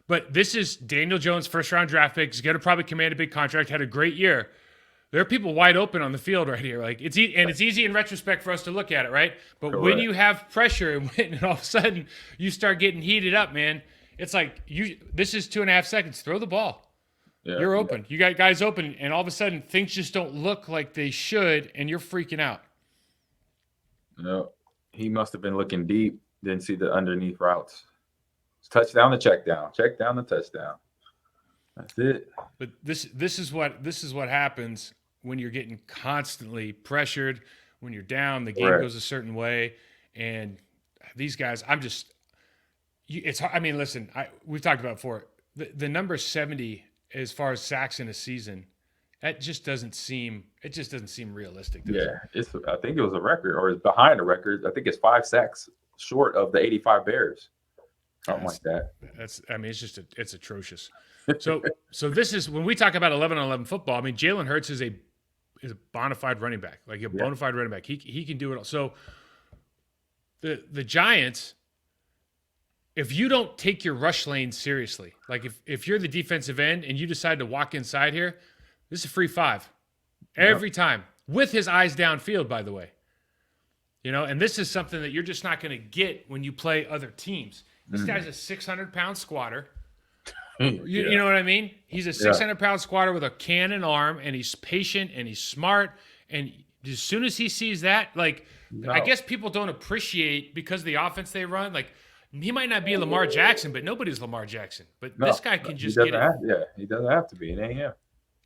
But this is Daniel Jones, first-round draft pick. He's going to probably command a big contract, had a great year. There are people wide open on the field right here. Like it's easy in retrospect for us to look at it, right? But when you have pressure and all of a sudden you start getting heated up, man, it's like this is 2.5 seconds. Throw the ball. Yeah, you're open. You got guys open, and all of a sudden things just don't look like they should, and you're freaking out. No, he must have been looking deep, didn't see the underneath routes. Touchdown to check down to touchdown. That's it. But this is what happens when you're getting constantly pressured. When you're down, the game goes a certain way, and these guys, listen, we've talked about it before. The number 70 as far as sacks in a season, that just doesn't seem realistic. I think it was a record, or it's behind a record. I think it's 5 sacks short of the 85 Bears. Something like that. It's atrocious. So this is when we talk about 11-on-11 football. I mean, Jalen Hurts is a bona fide running back, like a bona fide running back. He can do it all. So the Giants, if you don't take your rush lane seriously, like if you're the defensive end and you decide to walk inside here, this is a free 5 every time with his eyes downfield, by the way. And this is something that you're just not going to get when you play other teams. This guy's a 600-pound squatter. You know what I mean? He's a 600-pound squatter with a cannon arm, and he's patient and he's smart. And as soon as he sees that, I guess people don't appreciate because of the offense they run. Like, he might not be Lamar Jackson, but nobody's Lamar Jackson. But this guy can just get it. He doesn't have to be. It ain't him.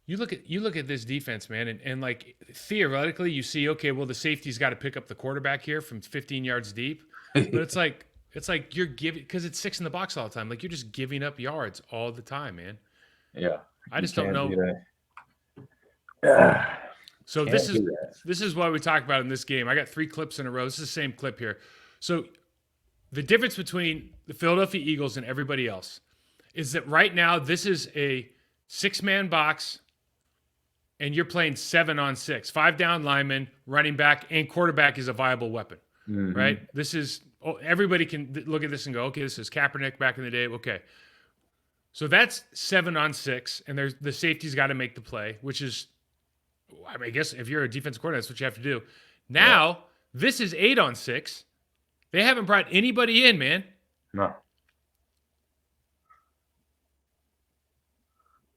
You look at this defense, man, and like theoretically, you see, okay, well, the safety's got to pick up the quarterback here from 15 yards deep, but it's like you're giving, because it's 6 in the box all the time. Like, you're just giving up yards all the time, man. Yeah, I just don't know. So this is what we talk about in this game. I got 3 clips in a row. This is the same clip here. So the difference between the Philadelphia Eagles and everybody else is that right now this is a 6-man box, and you're playing 7-on-6, 5 down linemen, running back, and quarterback is a viable weapon, right? This is everybody can look at this and go, okay, this is Kaepernick back in the day. Okay, so that's 7-on-6, and there's the safety's got to make the play, which is, I guess if you're a defensive coordinator, that's what you have to do. Now this is 8-on-6. They haven't brought anybody in, man. No.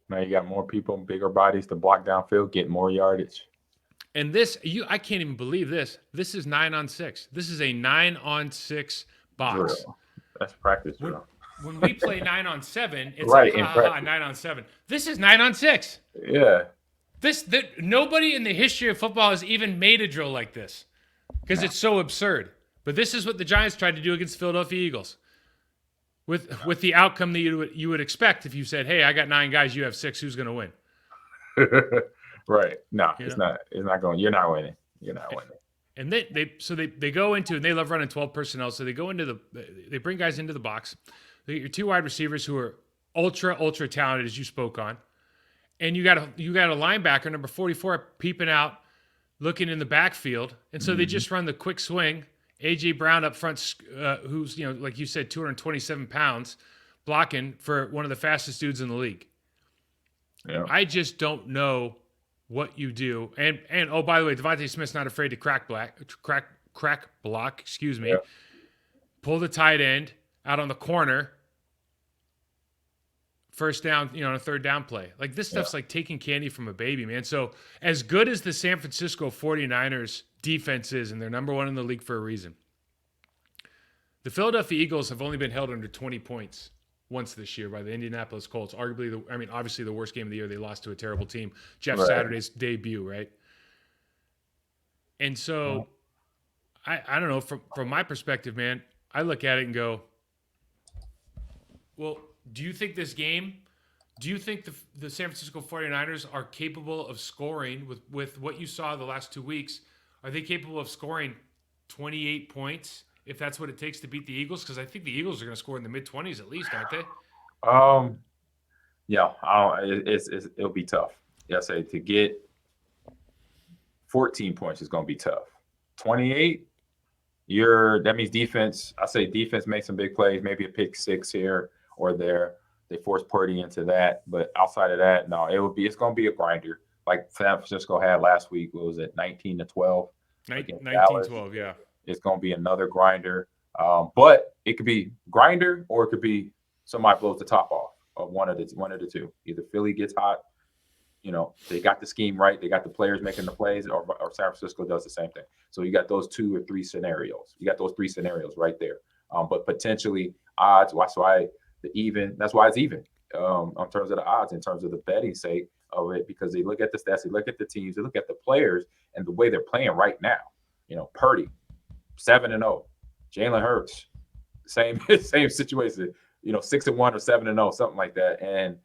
Now you got more people, bigger bodies to block downfield, get more yardage. And I can't even believe this. This is 9-on-6. This is a 9-on-6 box. Drill. That's practice drill. When we play 9-on-7, it's like 9-on-7. This is 9-on-6. Yeah. Nobody in the history of football has even made a drill like this because it's so absurd. But this is what the Giants tried to do against the Philadelphia Eagles. With the outcome that you would expect if you said, "Hey, I got 9 guys, you have 6. Who's going to win?" Right? No, it's not. It's not going. You're not winning. You're not winning. And they go into, and they love running 12 personnel. So they go into they bring guys into the box. They get your 2 wide receivers who are ultra talented, as you spoke on, and you got a linebacker number 44 peeping out, looking in the backfield, and so they just run the quick swing. A.J. Brown up front, who's, like you said, 227 pounds, blocking for one of the fastest dudes in the league. Yeah. I just don't know what you do. And oh, by the way, Devontae Smith's not afraid to crack block, excuse me. Yeah. Pull the tight end out on the corner. First down, on a 3rd down play. Like, this stuff's like taking candy from a baby, man. So as good as the San Francisco 49ers defense is, and they're number 1 in the league for a reason, the Philadelphia Eagles have only been held under 20 points once this year by the Indianapolis Colts. Arguably, obviously the worst game of the year. They lost to a terrible team. Jeff Saturday's debut, right? And so I don't know, from my perspective, man, I look at it and go, well, do you think this game, do you think the San Francisco 49ers are capable of scoring with what you saw the last 2 weeks? Are they capable of scoring 28 points if that's what it takes to beat the Eagles? Because I think the Eagles are going to score in the mid 20s at least, aren't they? Um, yeah, it'll be tough. Yeah, I say to get 14 points is going to be tough. 28, that means defense. I say defense makes some big plays, maybe a pick six here or there. They force Purdy into that, but outside of that, no, it's going to be a grinder like San Francisco had last week. What was it, 19-12 against 19 Dallas? 12, yeah. It's going to be another grinder, but it could be grinder or it could be somebody blows the top off of one of the two. Either Philly gets hot, they got the scheme right, they got the players making the plays, or San Francisco does the same thing. So you got those 2 or 3 scenarios. You got those 3 scenarios right there. But potentially odds. That's why it's even in terms of the odds, in terms of the betting sake of it, because they look at the stats, they look at the teams, they look at the players and the way they're playing right now. Purdy, 7-0. Jalen Hurts, same situation. 6-1 or 7-0, something like that. And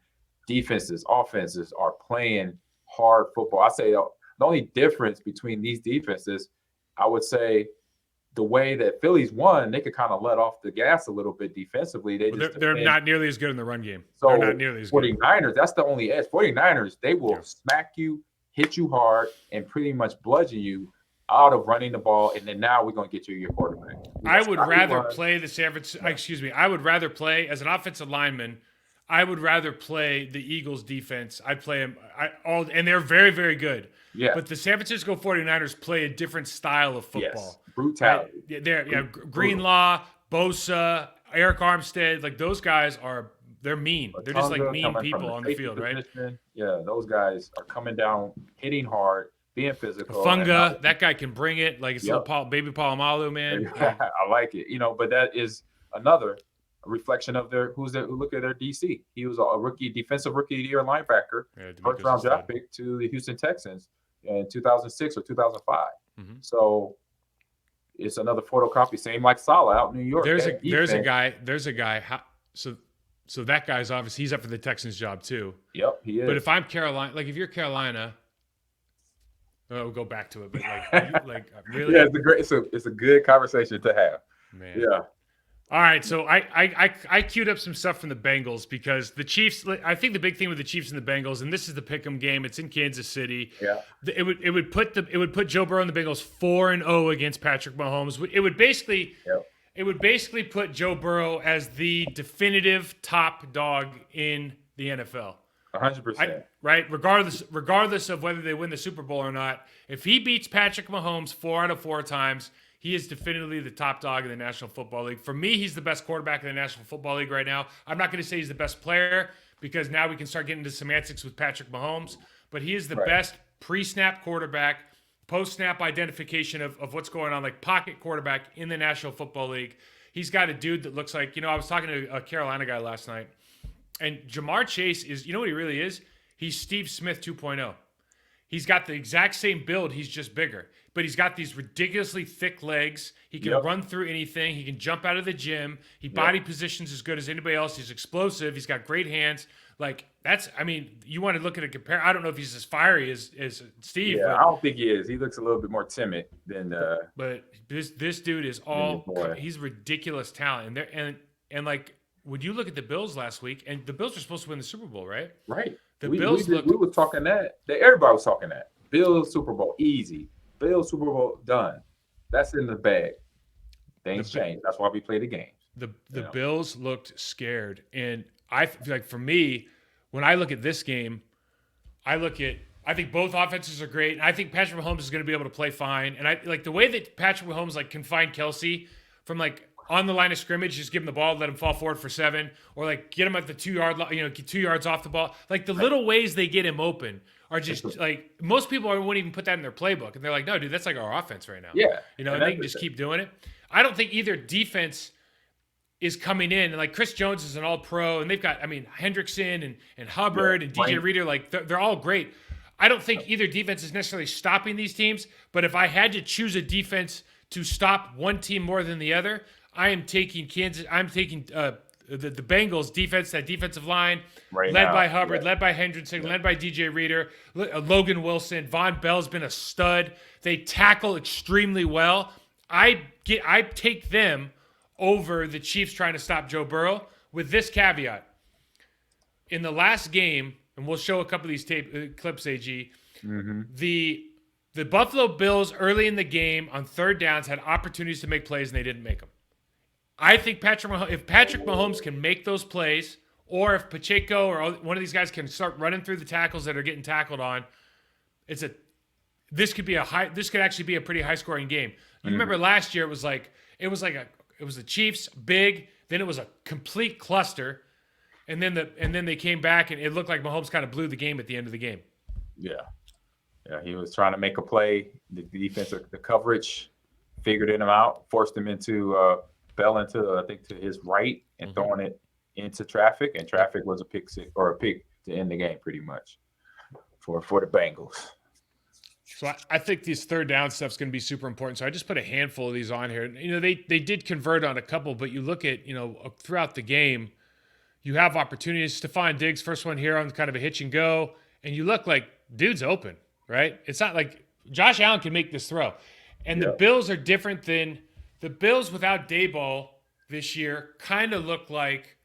defenses, offenses are playing hard football. I say the only difference between these defenses, I would say, the way that Phillies won, they could kind of let off the gas a little bit defensively. They're not nearly as good in the run game. So they're not nearly as 49ers, good. That's the only edge. 49ers, they will smack you, hit you hard, and pretty much bludgeon you out of running the ball. And then now we're going to get you your quarterback. I would rather play the San Francisco. Excuse me. I would rather play as an offensive lineman. I would rather play the Eagles defense. I'd play them and they're very, very good. Yeah. But the San Francisco 49ers play a different style of football. Yes. Brutality. Right? Greenlaw, Bosa, Eric Armstead, like those guys they're mean. They're just like mean people on the field, right? Yeah, those guys are coming down, hitting hard, being physical. Funga, that guy can bring it. Like it's little baby Palomalu, man. I like it. But that is another reflection of look at their DC. He was a defensive rookie of the year linebacker, first round draft pick to the Houston Texans in 2006 or 2005. Mm-hmm. So it's another photocopy, same like Salah out in New York. There's a guy. So that guy's obviously he's up for the Texans job too. Yep, he is. But if I'm Carolina, like if you're Carolina, we'll go back to it. But really, yeah, it's a good conversation to have. Man. Yeah. All right, so I queued up some stuff from the Bengals because the Chiefs. I think the big thing with the Chiefs and the Bengals, and this is the pick'em game. It's in Kansas City. Yeah, it would put Joe Burrow and the Bengals 4-0 against Patrick Mahomes. It would basically put Joe Burrow as the definitive top dog in the NFL. 100%. Right, regardless of whether they win the Super Bowl or not, if he beats Patrick Mahomes 4 out of 4 times. He is definitively the top dog in the National Football League. For me, he's the best quarterback in the National Football League right now. I'm not going to say he's the best player because now we can start getting into semantics with Patrick Mahomes, but he is the best pre-snap quarterback, post-snap identification of what's going on, like pocket quarterback in the National Football League. He's got a dude that looks like, I was talking to a Carolina guy last night, and Jamar Chase is, you know what he really is? He's Steve Smith 2.0. He's got the exact same build. He's just bigger. But he's got these ridiculously thick legs. He can run through anything. He can jump out of the gym. He body positions as good as anybody else. He's explosive. He's got great hands. Like, you want to look at a compare. I don't know if he's as fiery as Steve. Yeah, I don't think he is. He looks a little bit more timid than. But this dude is he's ridiculous talent. And like, would you look at the Bills last week? And the Bills are supposed to win the Super Bowl, right? Right. The Bills we were talking that everybody was talking that. Bills Super Bowl easy. Bills Super Bowl done. That's in the bag. Things change. That's why we play the games. The Bills looked scared, and I feel like for me, when I look at this game, I think both offenses are great, and I think Patrick Mahomes is going to be able to play fine. And I like the way that Patrick Mahomes can find Kelsey from on the line of scrimmage, just give him the ball, let him fall forward for 7, or get him at the 2-yard line, 2 yards off the ball. Like the little ways they get him open are just most people wouldn't even put that in their playbook, and they're like, no, dude, that's like our offense right now. Yeah, and they can just keep doing it. I don't think either defense is coming in, and Chris Jones is an all-pro, and they've got Hendrickson and Hubbard and DJ Reader, they're all great. I don't think either defense is necessarily stopping these teams, but if I had to choose a defense to stop one team more than the other, I am taking Kansas. I'm taking the Bengals defense, that defensive line, Right led now, by Hubbard, yeah. led by Hendrickson, led by DJ Reader, Logan Wilson. Von Bell's been a stud. They tackle extremely well. I take them over the Chiefs trying to stop Joe Burrow with this caveat. In the last game, and we'll show a couple of these clips, AG, the Buffalo Bills early in the game on third downs had opportunities to make plays and they didn't make them. I think if Patrick Mahomes can make those plays, or if Pacheco or one of these guys can start running through the tackles that are getting tackled on, this could actually be a pretty high scoring game. You remember last year it was the Chiefs big, then it was a complete cluster, and then they came back and it looked like Mahomes kind of blew the game at the end of the game. Yeah. Yeah, he was trying to make a play. The defense, the coverage figured him out, forced him into Bell into to his right and throwing it into traffic, and traffic was a pick to end the game pretty much for the Bengals. So I think this third down stuff is going to be super important. So I just put a handful of these on here. You know, they did convert on a couple, but you look at, throughout the game, you have opportunities. Stephon Diggs, first one here on kind of a hitch and go, and you look like dude's open, right? It's not like Josh Allen can make this throw. And the Bills are different than the Bills without Daboll this year kind of look like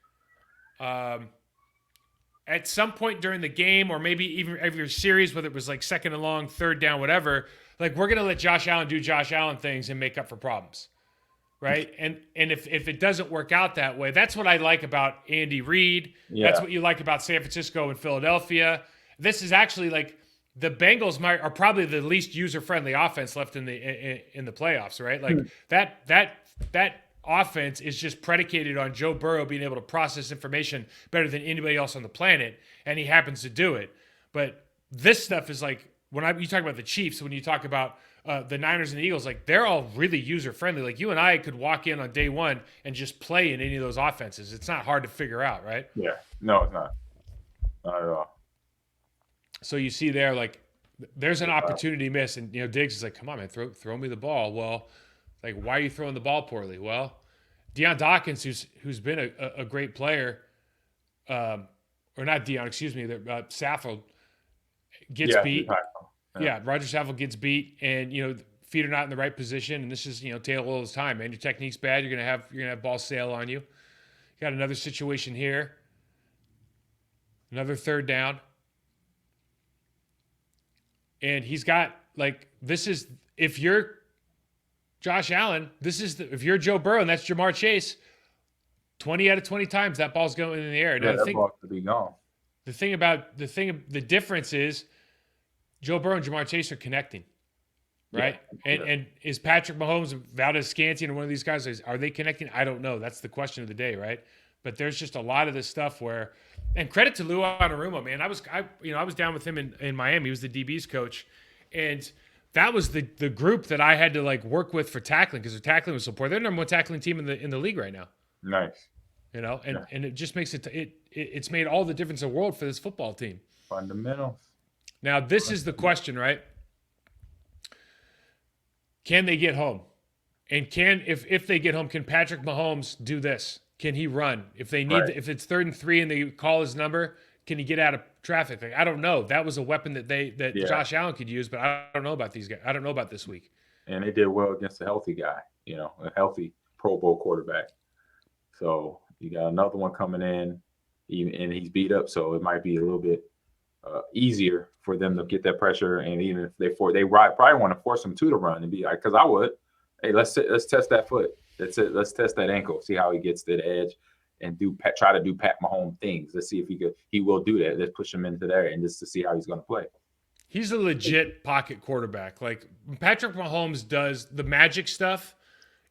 at some point during the game, or maybe even every series, whether it was like second and long, third down, whatever, like we're going to let Josh Allen do Josh Allen things and make up for problems, right? And if it doesn't work out that way, that's what I like about Andy Reid. Yeah. That's what you like about San Francisco and Philadelphia. This is actually like the Bengals are probably the least user-friendly offense left in the playoffs, right? Like that offense is just predicated on Joe Burrow being able to process information better than anybody else on the planet, and he happens to do it. But this stuff is like you talk about the Chiefs, when you talk about the Niners and the Eagles, like they're all really user-friendly. Like you and I could walk in on day one and just play in any of those offenses. It's not hard to figure out, right? Yeah, no, it's not. Not at all. So you see there, like, there's an opportunity miss, and Diggs is like, "Come on, man, throw me the ball." Well, like, why are you throwing the ball poorly? Well, Deion Dawkins, who's been a great player, or not Deion, excuse me, Saffold gets beat. Yeah, Roger Saffold gets beat, and feet are not in the right position, and this is Taylor Hill's time, man. Your technique's bad. You're gonna have ball sail on you. You got another situation here. Another third down. And he's got, like, if you're Josh Allen, if you're Joe Burrow and that's Jamar Chase, 20 out of 20 times that ball's going in the air. Now, that ball could be gone. The difference is Joe Burrow and Jamar Chase are connecting, right? Yeah. And is Patrick Mahomes, Valdez Scantling, or one of these guys, are they connecting? I don't know. That's the question of the day, right? But there's just a lot of this stuff where, and credit to Lou Anarumo, man. I was down with him in Miami. He was the DB's coach, and that was the group that I had to like work with for tackling, because their tackling was so poor. They're the number one tackling team in the league right now. Nice. And it just makes it's made all the difference in the world for this football team. Fundamentals. Now this is the question, right? Can they get home? And if they get home, can Patrick Mahomes do this? Can he run? If they need, if it's 3rd and 3 and they call his number, can he get out of traffic? Like, I don't know. That was a weapon that Josh Allen could use, but I don't know about these guys. I don't know about this week. And they did well against a healthy guy, a healthy Pro Bowl quarterback. So you got another one coming in, and he's beat up, so it might be a little bit easier for them to get that pressure. And even if they probably want to force him to run and be like, because I would, hey, let's test that foot. That's it. Let's test that ankle. See how he gets to the edge, and try to do Pat Mahomes things. Let's see if he will do that. Let's push him into there, and just to see how he's going to play. He's a legit pocket quarterback. Like Patrick Mahomes does the magic stuff,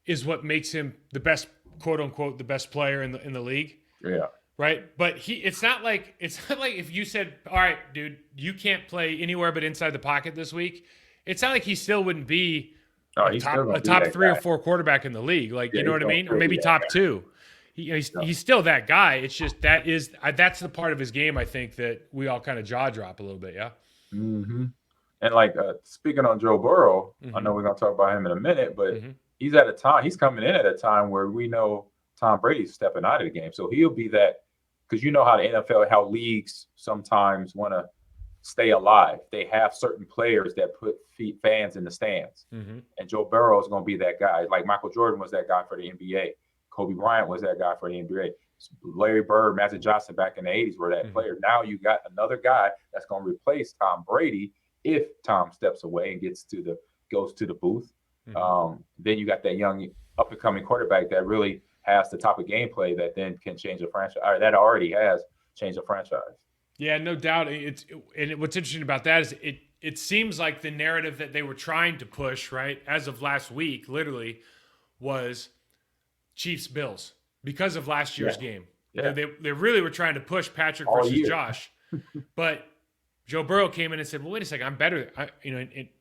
is what makes him the best, quote unquote, the best player in the league. Yeah. Right. But it's not like if you said, all right, dude, you can't play anywhere but inside the pocket this week. It's not like he still wouldn't be a top 3 or 4 quarterback in the league. Like, you know what I mean? Or maybe top 2. He's still that guy. It's just that's the part of his game, I think, that we all kind of jaw drop a little bit. Yeah. Hmm. And like speaking on Joe Burrow, I know Mm-hmm. we're gonna talk about him in a minute, but Mm-hmm. he's coming in at a time where we know Tom Brady's stepping out of the game, so he'll be that because you know how the NFL, how leagues sometimes want to stay alive. They have certain players that put fans in the stands, Mm-hmm. and Joe Burrow is gonna be that guy. Like Michael Jordan was that guy for the NBA, Kobe Bryant was that guy for the NBA. Larry Bird, Magic Johnson back in the 80s were that Mm-hmm. player. Now you got another guy that's going to replace Tom Brady if Tom steps away and goes to the booth. Mm-hmm. Then you got that young up and coming quarterback that really has the type of gameplay that then can change a franchise, or that already has changed a franchise. Yeah, no doubt. What's interesting about that is it seems like the narrative that they were trying to push, right, as of last week, literally, was Chiefs Bills because of last year's Yeah, game. yeah, They really were trying to push Patrick all versus year. Josh, but Joe Burrow came in and said, "Well, wait a second, I'm better."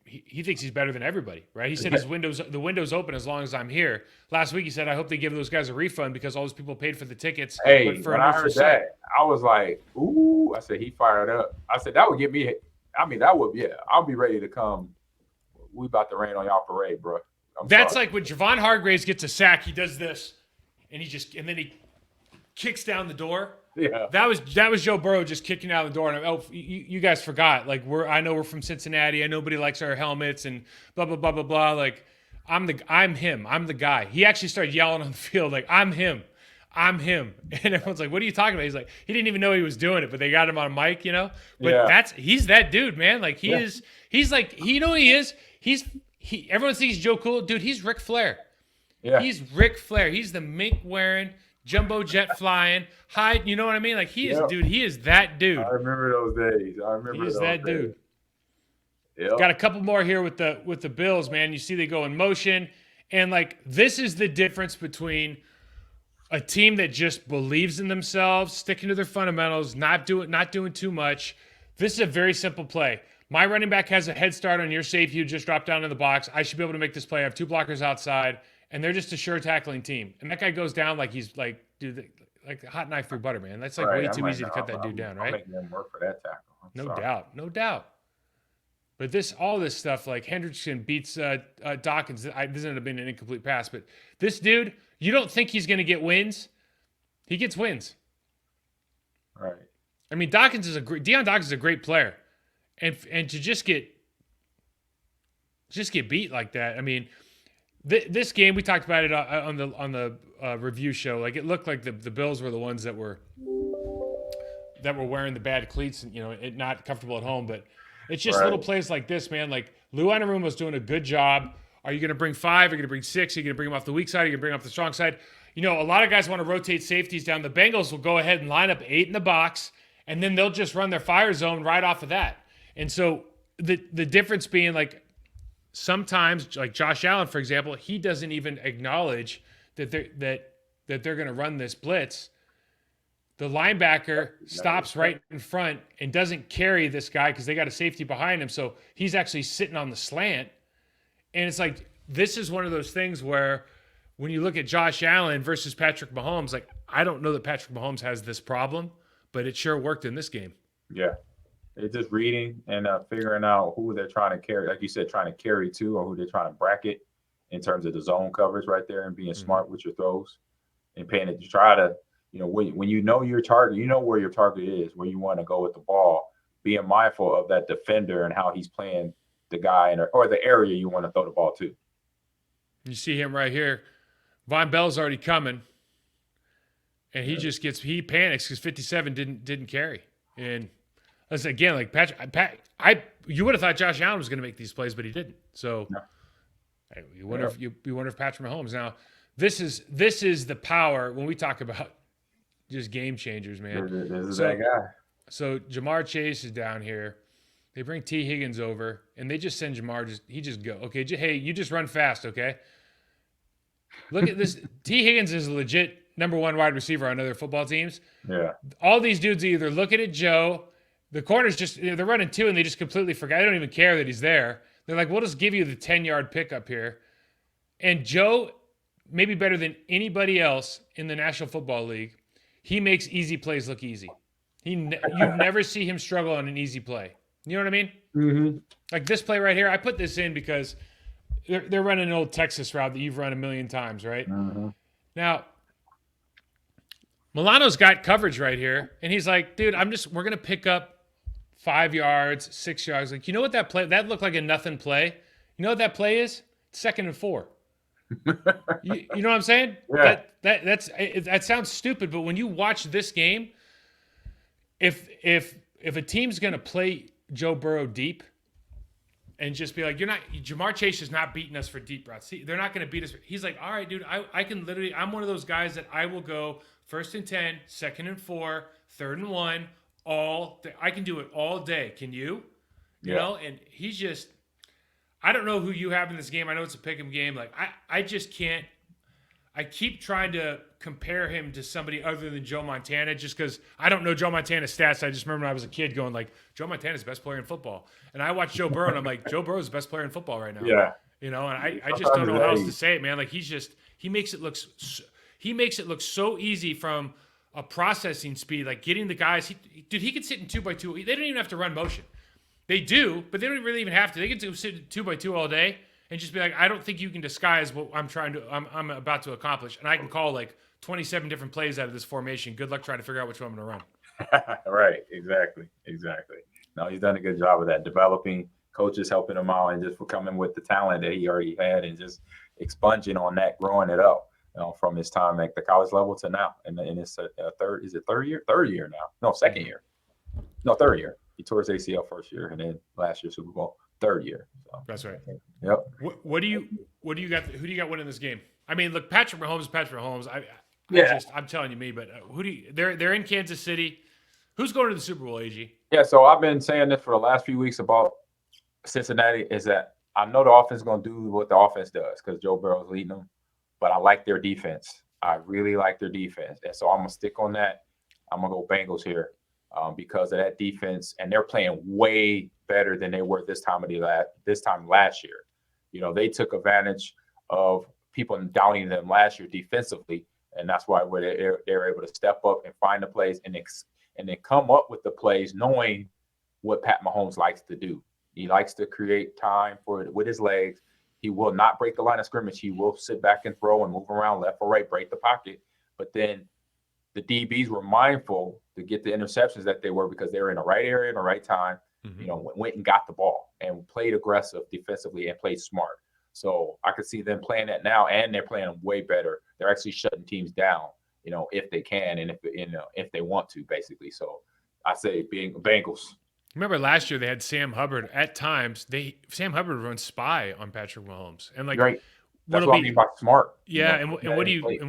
He thinks he's better than everybody, right? He said the window's open as long as I'm here. Last week he said, "I hope they give those guys a refund because all those people paid for the tickets, Hey, but for a when I neutral heard site." that, I was like, "Ooh!" I said, "He fired up." I said, "That would get me." I mean, that would, yeah. I'll be ready to come. We about to rain on y'all parade, bro. I'm That's sorry. like when Javon Hargraves gets a sack, he does this, and then he kicks down the door. Yeah, That was Joe Burrow just kicking out the door. And you guys forgot. Like I know we're from Cincinnati. I know nobody likes our helmets and blah blah blah blah blah. Like I'm him. I'm the guy. He actually started yelling on the field like I'm him. I'm him. And everyone's like, what are you talking about? He's like, he didn't even know he was doing it, but they got him on a mic, But yeah, he's that dude, man. Like yeah, he's like, you know who he is? Everyone thinks he's Joe Cool. Dude, he's Ric Flair. yeah. He's Ric Flair. He's the mink wearing, jumbo jet flying, high. You know what I mean? Like Yep. he is that dude. I remember those days. I remember He is those that days. dude. Yep. Got a couple more here with the Bills, man. You see they go in motion, and like this is the difference between a team that just believes in themselves, sticking to their fundamentals, not doing too much. This is a very simple play. My running back has a head start on your safety who just dropped down in the box. I should be able to make this play. I have two blockers outside, and they're just a sure tackling team. And that guy goes down like he's like, dude, like a hot knife through butter, man. That's like Right. way I'm too like, easy to cut that dude down, I'm right? making them work for that tackle. I'm No sorry. doubt, no doubt. But all this stuff, like Hendrickson beats Dawkins. This ended up being an incomplete pass, but this dude, you don't think he's going to get wins? He gets wins. Right. I mean, Deion Dawkins is a great player, and to just get beat like that. I mean, this game we talked about it on the review show. Like it looked like the Bills were the ones that were wearing the bad cleats and it not comfortable at home. But it's just Right. little plays like this, man. Like Lou Anarumo's doing a good job. Are you going to bring 5? Are you going to bring 6? Are you going to bring them off the weak side? Are you going to bring them off the strong side? A lot of guys want to rotate safeties down. The Bengals will go ahead and line up 8 in the box, and then they'll just run their fire zone right off of that. And so the difference being like sometimes, like Josh Allen, for example, he doesn't even acknowledge that they're going to run this blitz. The linebacker stops right in front and doesn't carry this guy because they got a safety behind him. So he's actually sitting on the slant. And it's like, this is one of those things where when you look at Josh Allen versus Patrick Mahomes, like, I don't know that Patrick Mahomes has this problem, but it sure worked in this game. Yeah. It's just reading and figuring out who they're trying to carry, like you said, trying to carry to, or who they're trying to bracket in terms of the zone coverage right there, and being smart with your throws and paying it. You try to, when you know your target, you know where your target is, where you want to go with the ball, being mindful of that defender and how he's playing the guy or the area you want to throw the ball to. You see him right here. Von Bell's already coming, and he panics because 57 didn't carry. And that's again like you would have thought Josh Allen was going to make these plays, but he didn't. So you wonder if Patrick Mahomes. Now this is the power when we talk about just game changers, man. This is that guy. So Jamar Chase is down here. They bring T. Higgins over, and they just send Jamar. He just go, okay, hey, you just run fast, okay? Look at this. T. Higgins is a legit number 1 wide receiver on other football teams. Yeah. All these dudes are either looking at Joe. The corners they're running 2, and they just completely forget. They don't even care that he's there. They're like, we'll just give you the 10-yard pickup here. And Joe, maybe better than anybody else in the National Football League, he makes easy plays look easy. You never see him struggle on an easy play. You know what I mean? Mm-hmm. Like this play right here, I put this in because they're running an old Texas route that you've run a million times, right? Mm-hmm. Now, Milano's got coverage right here, and he's like, dude, we're gonna pick up 5 yards, 6 yards. Like, you know what that play? That looked like a nothing play. You know what that play is? 2nd and 4. You know what I'm saying? Yeah. That sounds stupid, but when you watch this game, if a team's gonna play Joe Burrow deep and just be like, Jamar Chase is not beating us for deep routes. They're not going to beat us. He's like, all right, dude, I can literally, I'm one of those guys that I will go 1st and 10, 2nd and 4, 3rd and 1, I can do it all day. Can you? You know, and he's just, I don't know who you have in this game. I know it's a pick 'em game. Like, I just can't, I keep trying to compare him to somebody other than Joe Montana just because I don't know Joe Montana's stats. I just remember when I was a kid going like, Joe Montana's the best player in football. And I watch Joe Burrow and I'm like, Joe Burrow's the best player in football right now. Yeah. You know, and I just don't know how else to say it, man. Like he makes it look so easy from a processing speed, like getting the guys. Dude, he could sit in 2x2. They don't even have to run motion. They do, but they don't really even have to. They can sit in 2x2 all day and just be like, I don't think you can disguise what I'm about to accomplish. And I can call like 27 different plays out of this formation. Good luck trying to figure out which one I'm going to run. Right. Exactly. No, he's done a good job of that, developing coaches, helping him out, and just coming with the talent that he already had and just expunging on that, growing it up, from his time at the college level to now. And it's third year? Third year now. No, second year. No, third year. He tore his ACL first year, and then last year Super Bowl, third year. So, that's right. Yep. What do you got? Who do you got winning this game? I mean, look, Patrick Mahomes is Patrick Mahomes. I'm telling you, but they're in Kansas City. Who's going to the Super Bowl, AG? Yeah, so I've been saying this for the last few weeks about Cincinnati is that I know the offense is going to do what the offense does because Joe Burrow's leading them, but I like their defense. I really like their defense, and so I'm going to stick on that. I'm going to go Bengals here. Because of that defense, and they're playing way better than they were this time last year. You know, they took advantage of people doubting them last year defensively, and that's why they're able to step up and find the plays and then come up with the plays, knowing what Pat Mahomes likes to do. He likes to create time with his legs. He will not break the line of scrimmage. He will sit back and throw and move around left or right, break the pocket, but then the DBs were mindful to get the interceptions that they were because they were in the right area in the right time, went and got the ball and played aggressive defensively and played smart. So I could see them playing that now, and they're playing way better. They're actually shutting teams down, if they can and if they want to, basically. So I say being Bengals. Remember last year they had Sam Hubbard. At times, Sam Hubbard run spy on Patrick Mahomes, and like right. That's what I mean by smart. Yeah, and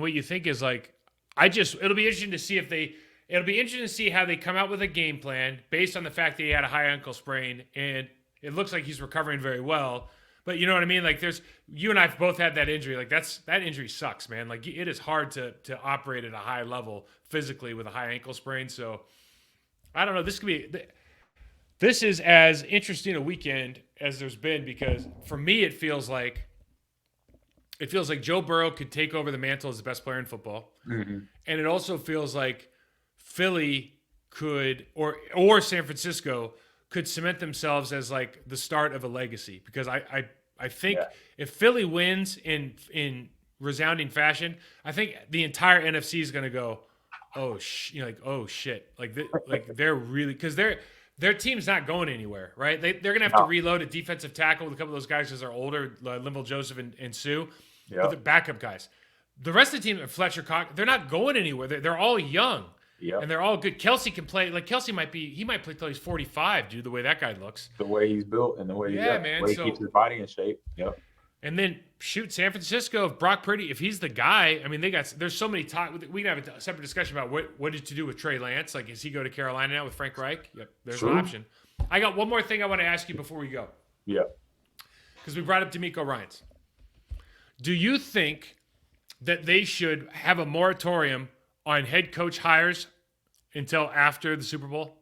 what you think is like. It'll be interesting to see how they come out with a game plan based on the fact that he had a high ankle sprain and it looks like he's recovering very well. But you know what I mean? Like you and I have both had that injury. Like that injury sucks, man. Like it is hard to operate at a high level physically with a high ankle sprain. So I don't know. This is as interesting a weekend as there's been because for me, it feels like Joe Burrow could take over the mantle as the best player in football. Mm-hmm. And it also feels like Philly could, or San Francisco could cement themselves as like the start of a legacy. Because I think if Philly wins in resounding fashion, I think the entire NFC is going to go, oh shit. Like they're really, because their team's not going anywhere, right? They're going to have to reload a defensive tackle with a couple of those guys because they're older, Linval Joseph and Sue. Yep. But the backup guys. The rest of the team, Fletcher Cox, they're not going anywhere. They're all young. Yep. And they're all good. Kelsey can play. Like Kelsey might play till he's 45, dude, the way that guy looks. The way he's built and the way, he keeps his body in shape. Yep. And then San Francisco, if Brock Purdy, if he's the guy, I mean, there's so many talk. We can have a separate discussion about what is to do with Trey Lance. Like, does he go to Carolina now with Frank Reich? Yep, there's an option. I got one more thing I want to ask you before we go. Yeah. Because we brought up D'Amico Ryans. Do you think that they should have a moratorium on head coach hires until after the Super Bowl?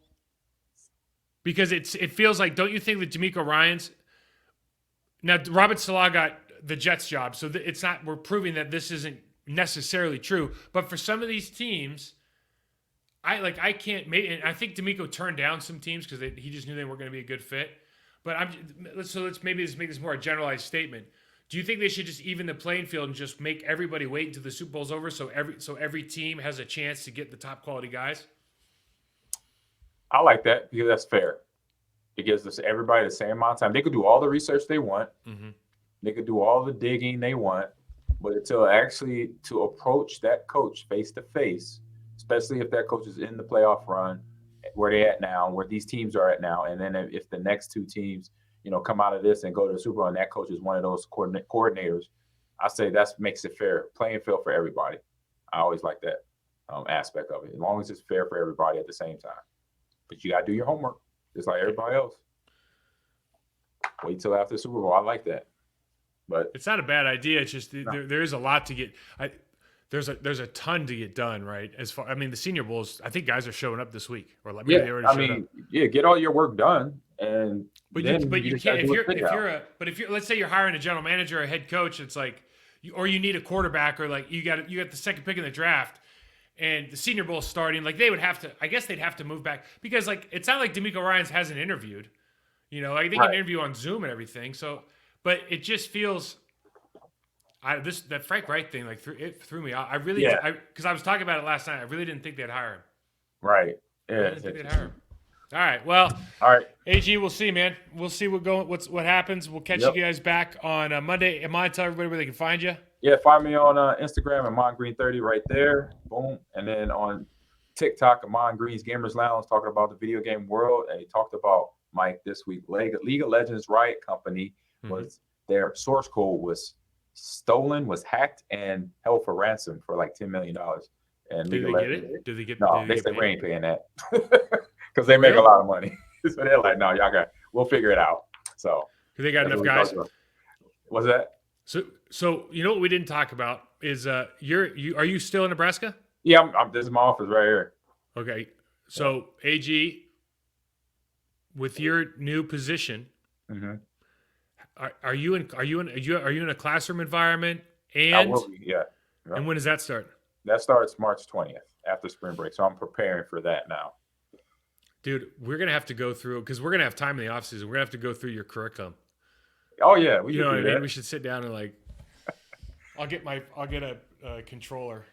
Because it feels like, don't you think that D'Amico Ryans – now, Robert Salah got the Jets job, so it's not – we're proving that this isn't necessarily true. But for some of these teams, I can't – and I think D'Amico turned down some teams because he just knew they weren't going to be a good fit. But let's maybe make this more a generalized statement. Do you think they should just even the playing field and just make everybody wait until the Super Bowl's over so every team has a chance to get the top quality guys? I like that because that's fair. It gives us everybody the same amount of time. They could do all the research they want. Mm-hmm. They could do all the digging they want, but until actually to approach that coach face to face, especially if that coach is in the playoff run, where they at now, where these teams are at now, and then if the next two teams, come out of this and go to the Super Bowl, and that coach is one of those coordinators, I say that makes it fair, playing field for everybody. I always like that aspect of it, as long as it's fair for everybody at the same time. But you got to do your homework, just like everybody else. Wait till after the Super Bowl. I like that. But it's not a bad idea. It's just there is a lot to get. There's a ton to get done, right? The Senior Bowls. I think guys are showing up this week, or maybe they already showed up. Get all your work done, and but you can't if you're let's say you're hiring a general manager or a head coach. It's like, or you need a quarterback, or like you got the second pick in the draft, and the Senior Bowl starting. Like they would have to. I guess they'd have to move back because like it's not like D'Amico Ryans hasn't interviewed. Like they can interview on Zoom and everything. So, but it just feels. That Frank Wright thing it threw me out. I really because I was talking about it last night. I really didn't think they'd hire him. Right. Yeah. I didn't think they'd hire him. All right. Well. All right. AG, we'll see, man. We'll see what happens. We'll catch you guys back on Monday. Ahman, tell everybody where they can find you. Yeah, find me on Instagram, Ahman Green 30, right there. Boom. And then on TikTok, Ahman Green's Gamers Lounge, talking about the video game world. And he talked about Mike this week. League of Legends Riot Company was their source code was stolen, was hacked, and held for ransom for like $10 million. And did they get it? Did they get? No, they said we ain't paying that because they make a lot of money. So they're like, no, we'll figure it out. So they got enough guys. What's that? So you know what we didn't talk about is are you still in Nebraska? Yeah, this is my office right here. Okay, so AG, with your new position. Mm-hmm. Are you in a classroom environment? And I will be, yeah. And when does that start? That starts March 20th after spring break. So I'm preparing for that now. Dude, we're gonna have to go through because we're gonna have time in the off season. We're gonna have to go through your curriculum. Oh yeah, you know what I mean. We should sit down and like. I'll get a controller.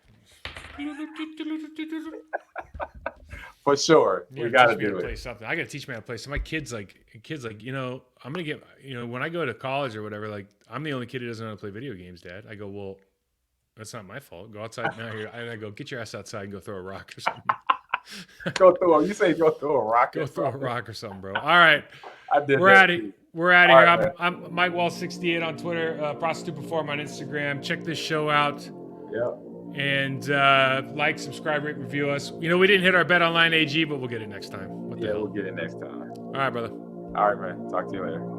For sure, we got to do it. Play something. I got to teach me how to play. So my kids like, I'm gonna get, when I go to college or whatever, like I'm the only kid who doesn't know how to play video games, Dad. I go, well, that's not my fault. Go outside now. And I go, get your ass outside and go throw a rock or something. Go throw a rock. Go throw a rock or something, bro. All right, we're out of here. I'm Mike Wall 68 on Twitter. Prostitute Perform on Instagram. Check this show out. Yeah. And like, subscribe, rate, review us. We didn't hit our bet online AG, but we'll get it next time. We'll get it next time. All right, brother. All right, man. Talk to you later.